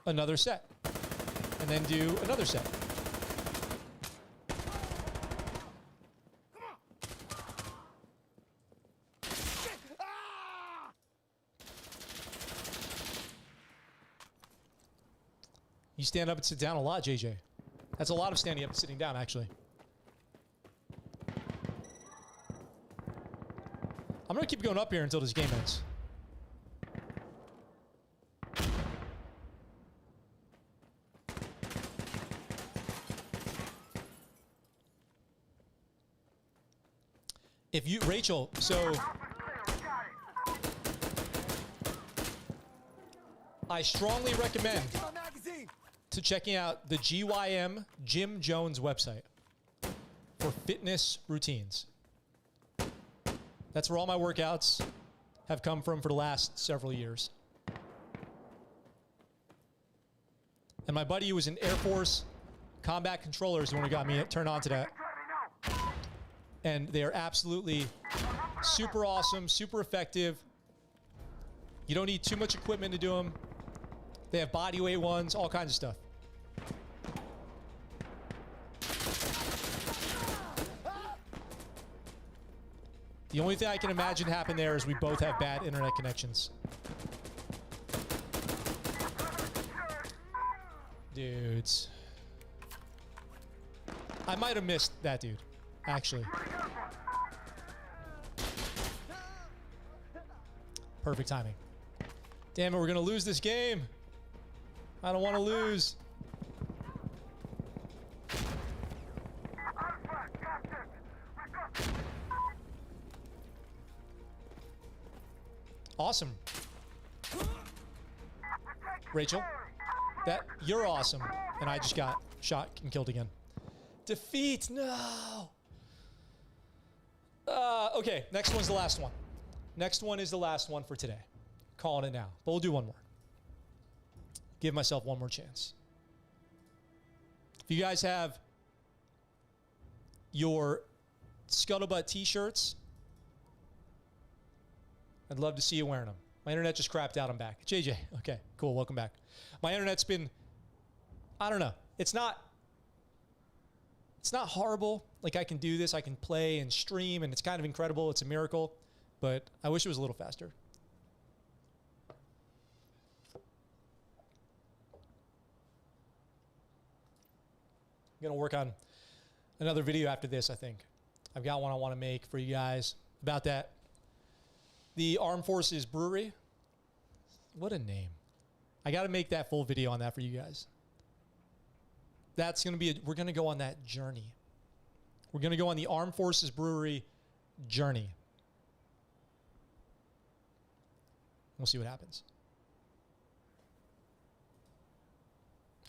another set. And then do another set. You stand up and sit down a lot, JJ. That's a lot of standing up and sitting down, actually. I'm going to keep going up here until this game ends. If you, Rachel, so I strongly recommend to checking out the GYM Jim Jones website for fitness routines. That's where all my workouts have come from for the last several years. And my buddy who was in Air Force combat controller is the one who got me turned on to that. And they are absolutely super awesome, super effective. You don't need too much equipment to do them. They have body weight ones, all kinds of stuff. The only thing I can imagine happen there is we both have bad internet connections. Dudes. I might have missed that dude, actually. Perfect timing. Damn it, we're gonna lose this game. I don't want to lose. Awesome. Rachel, you're awesome. And I just got shot and killed again. Defeat, no. Okay, next one's the last one. Next one is the last one for today. Calling it now, but we'll do one more. Give myself one more chance. If you guys have your ScuttleButt t-shirts, I'd love to see you wearing them. My internet just crapped out. I'm back. JJ, okay, cool. Welcome back. My internet's been, I don't know. It's not horrible. Like, I can do this. I can play and stream, and it's kind of incredible. It's a miracle, but I wish it was a little faster. I'm going to work on another video after this, I think. I've got one I want to make for you guys about that. The Armed Forces Brewery. What a name. I got to make that full video on that for you guys. That's going to be, we're going to go on that journey. We're going to go on the Armed Forces Brewery journey. We'll see what happens.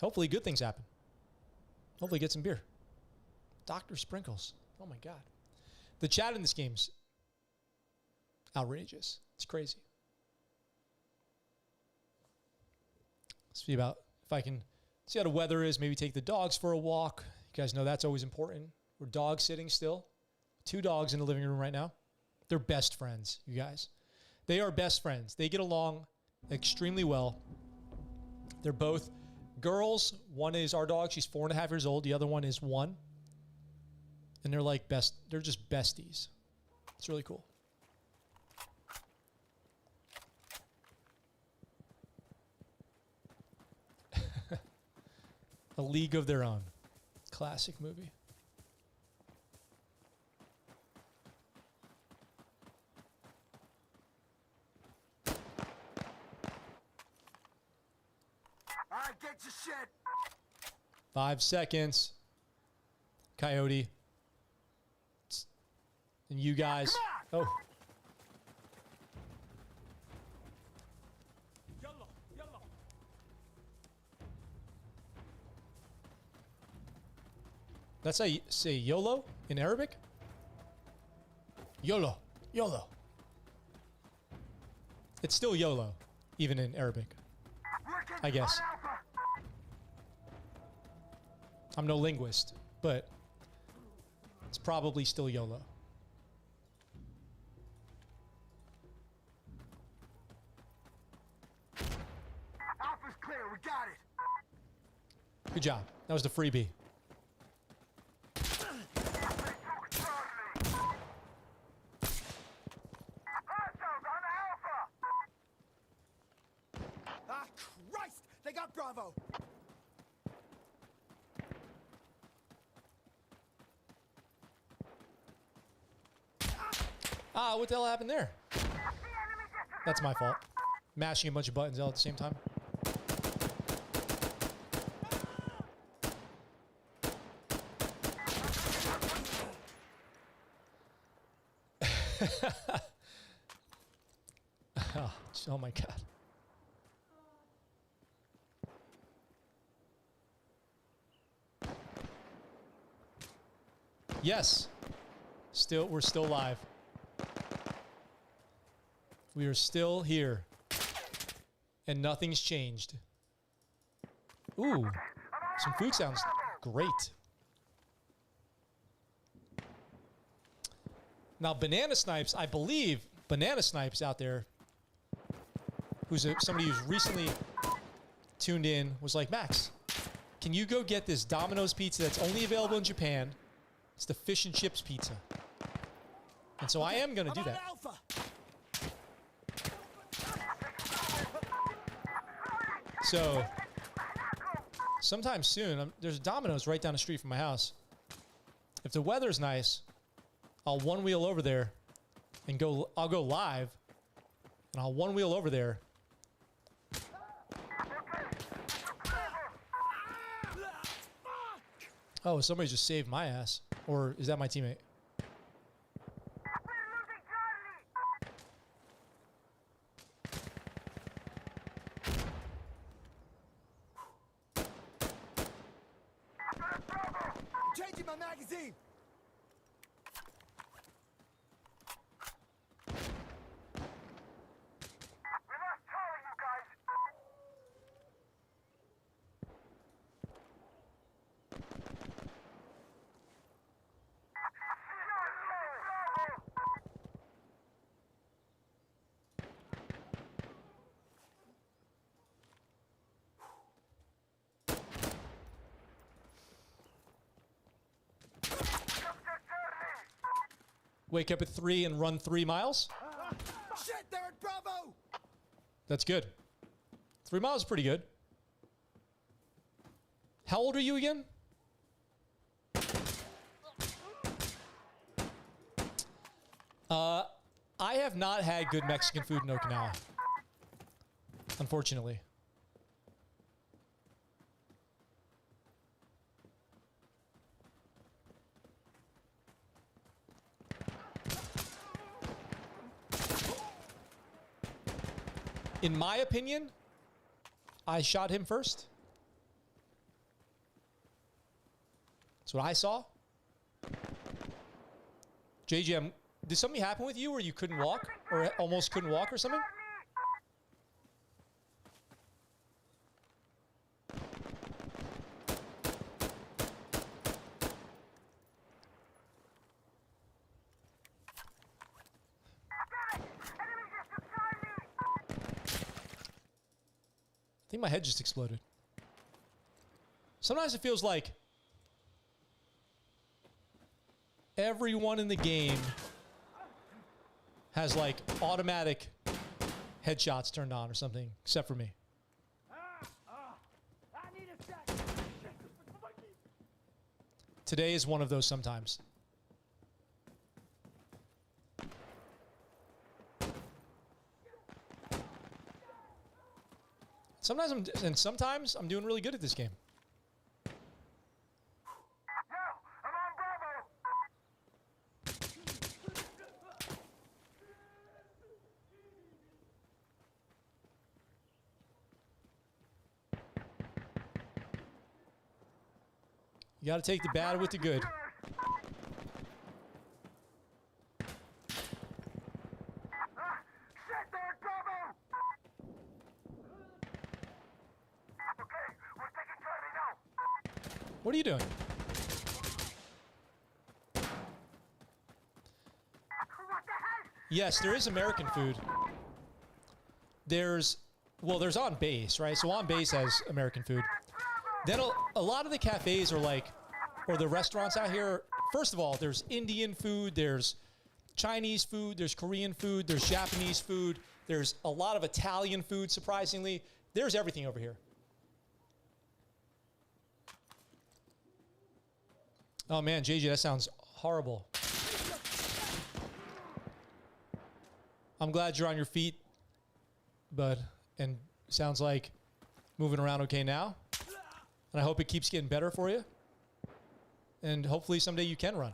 Hopefully good things happen. Hopefully get some beer. Dr. Sprinkles. Oh my God. The chat in this game's outrageous. It's crazy. See about if I can see how the weather is, maybe take the dogs for a walk. You guys know that's always important. We're dog sitting still. 2 dogs in the living room right now. They're best friends, you guys. They are best friends. They get along extremely well. They're both girls. One is our dog. She's 4.5 years old. The other one is 1. And they're like they're just besties. It's really cool. A League of Their Own. Classic movie. All right, get your shit. 5 seconds. Coyote. And you guys. Oh. That's how you say YOLO in Arabic? YOLO. YOLO. It's still YOLO, even in Arabic. I guess. I'm no linguist, but it's probably still YOLO. Alpha's clear, we got it. Good job. That was the freebie. Ah, Christ! They got Bravo. Ah, what the hell happened there? That's my fault. Mashing a bunch of buttons all at the same time. Oh my God. Yes. We're still live. We are still here. And nothing's changed. Ooh. Some food sounds great. Now, Banana Snipes, I believe Banana Snipes out there, who's somebody who's recently tuned in, was like, Max, can you go get this Domino's pizza that's only available in Japan? It's the fish and chips pizza. And so I am going to do that. Alpha. So sometime soon, there's Domino's right down the street from my house. If the weather's nice, I'll one wheel over there and go. I'll go live, and I'll one wheel over there. Oh, somebody just saved my ass, or is that my teammate? Changing my magazine. Wake up at 3 and run 3 miles. Shit, they're at Bravo. That's good. 3 miles is pretty good. How old are you again? I I have not had good Mexican food in Okinawa. Unfortunately. In my opinion, I shot him first. That's what I saw. JJ, did something happen with you where you couldn't walk? Or almost couldn't walk or something? I think my head just exploded. Sometimes it feels like everyone in the game has like automatic headshots turned on or something, except for me. Today is one of those sometimes. Sometimes I'm doing really good at this game. You got to take the bad with the good. What are you doing? Yes, there is American food. There's on base, right? So on base has American food. Then a lot of the cafes are like, or the restaurants out here, first of all, there's Indian food, there's Chinese food, there's Korean food, there's Japanese food, there's a lot of Italian food, surprisingly. There's everything over here. Oh man, JJ, that sounds horrible. I'm glad you're on your feet, bud, and sounds like moving around okay now. And I hope it keeps getting better for you. And hopefully someday you can run.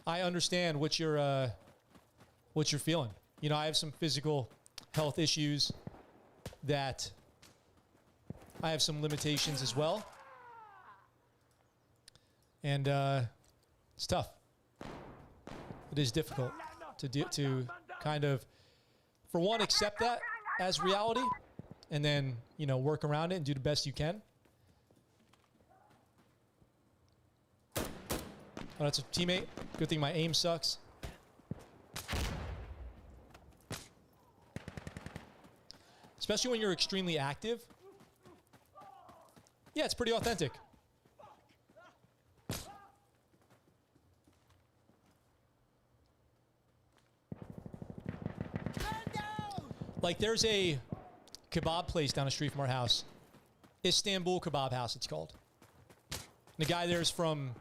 I understand what you're feeling. You know, I have some physical health issues that I have some limitations as well. And it's tough. It is difficult to kind of, for one, accept that as reality, and then, you know, work around it and do the best you can. Oh, that's a teammate. Good thing my aim sucks. Especially when you're extremely active. Yeah, it's pretty authentic. Like, there's a kebab place down the street from our house. Istanbul Kebab House, it's called. And the guy there is from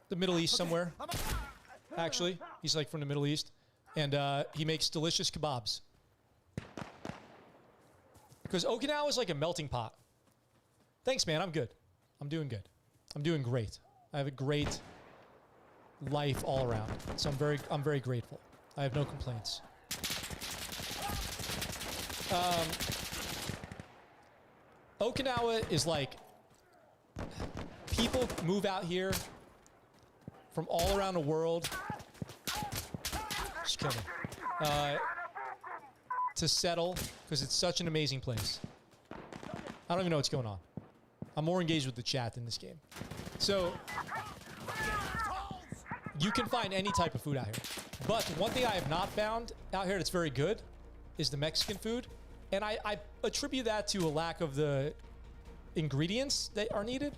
the Middle East somewhere. Actually, he's like from the Middle East. And he makes delicious kebabs. Because Okinawa is like a melting pot. Thanks, man. I'm good. I'm doing good. I'm doing great. I have a great life all around. So I'm very grateful. I have no complaints. Okinawa is like, people move out here from all around the world. Just kill me. To settle, because it's such an amazing place. I don't even know what's going on. I'm more engaged with the chat than this game. So, you can find any type of food out here. But one thing I have not found out here that's very good is the Mexican food. And I attribute that to a lack of the ingredients that are needed.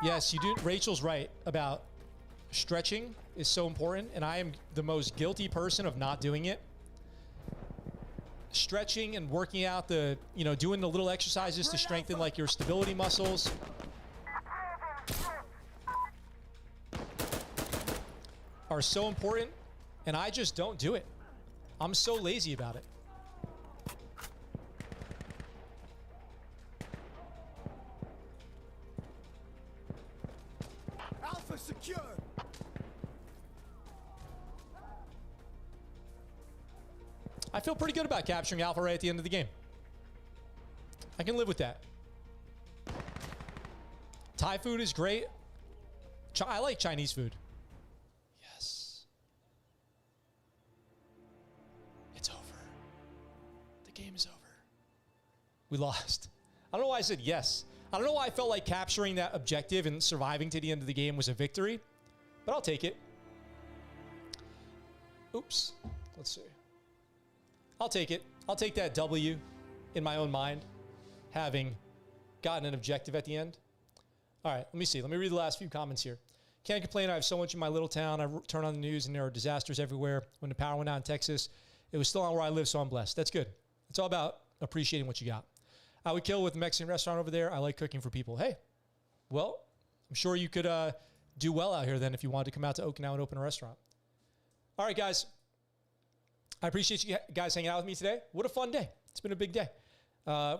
Yes, you do. Rachel's right about stretching is so important, and I am the most guilty person of not doing it. Stretching and working out the, you know, doing the little exercises to strengthen like your stability muscles are so important, and I just don't do it. I'm so lazy about it. Alpha secure. I feel pretty good about capturing Alpha right at the end of the game. I can live with that. Thai food is great. I like Chinese food. Yes. It's over. The game is over. We lost. I don't know why I said yes. I don't know why I felt like capturing that objective and surviving to the end of the game was a victory, but I'll take it. Oops. Let's see. I'll take it. I'll take that W in my own mind, having gotten an objective at the end. All right, let me see. Let me read the last few comments here. Can't complain. I have so much in my little town. I turn on the news and there are disasters everywhere. When the power went out in Texas, it was still on where I live, so I'm blessed. That's good. It's all about appreciating what you got. I would kill with a Mexican restaurant over there. I like cooking for people. Hey, well, I'm sure you could do well out here then if you wanted to come out to Okinawa and open a restaurant. All right, guys. I appreciate you guys hanging out with me today. What a fun day. It's been a big day.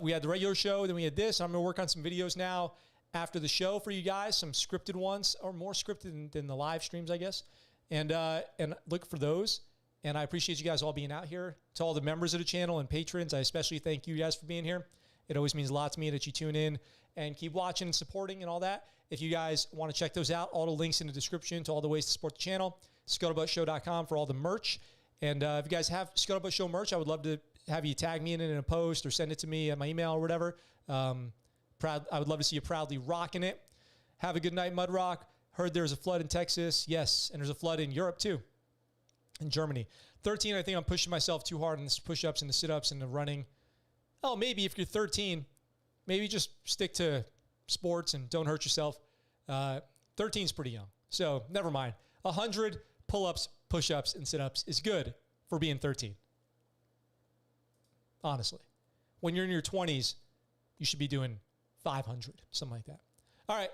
We had the regular show, then we had this. I'm going to work on some videos now after the show for you guys, some scripted ones, or more scripted than the live streams, I guess. And look for those. And I appreciate you guys all being out here. To all the members of the channel and patrons, I especially thank you guys for being here. It always means a lot to me that you tune in and keep watching and supporting and all that. If you guys want to check those out, all the links in the description to all the ways to support the channel. ScuttleButtShow.com for all the merch. And if you guys have ScuttleButt Show merch, I would love to have you tag me in it in a post or send it to me at my email or whatever. I would love to see you proudly rocking it. Have a good night, Mudrock. Heard there's a flood in Texas. Yes, and there's a flood in Europe too, in Germany. 13, I think I'm pushing myself too hard on the push-ups and the sit-ups and the running. Oh, maybe if you're 13, maybe just stick to sports and don't hurt yourself. 13 is pretty young, so never mind. 100 pull-ups, push-ups, and sit-ups is good for being 13. Honestly. When you're in your 20s, you should be doing 500, something like that. All right.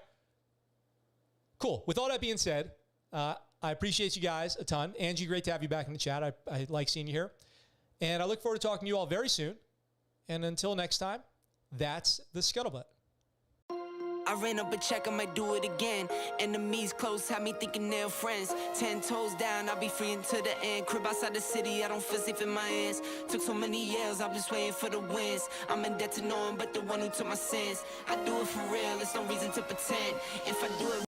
Cool. With all that being said, I appreciate you guys a ton. Angie, great to have you back in the chat. I like seeing you here. And I look forward to talking to you all very soon. And until next time, that's the Scuttlebutt. I ran up a check, I might do it again. Enemies close, had me thinking they're friends. 10 toes down, I'll be free until the end. Crib outside the city, I don't feel safe in my hands. Took so many years, I'm just waiting for the wins. I'm in debt to no one but the one who took my sins. I do it for real, there's no reason to pretend. If I do it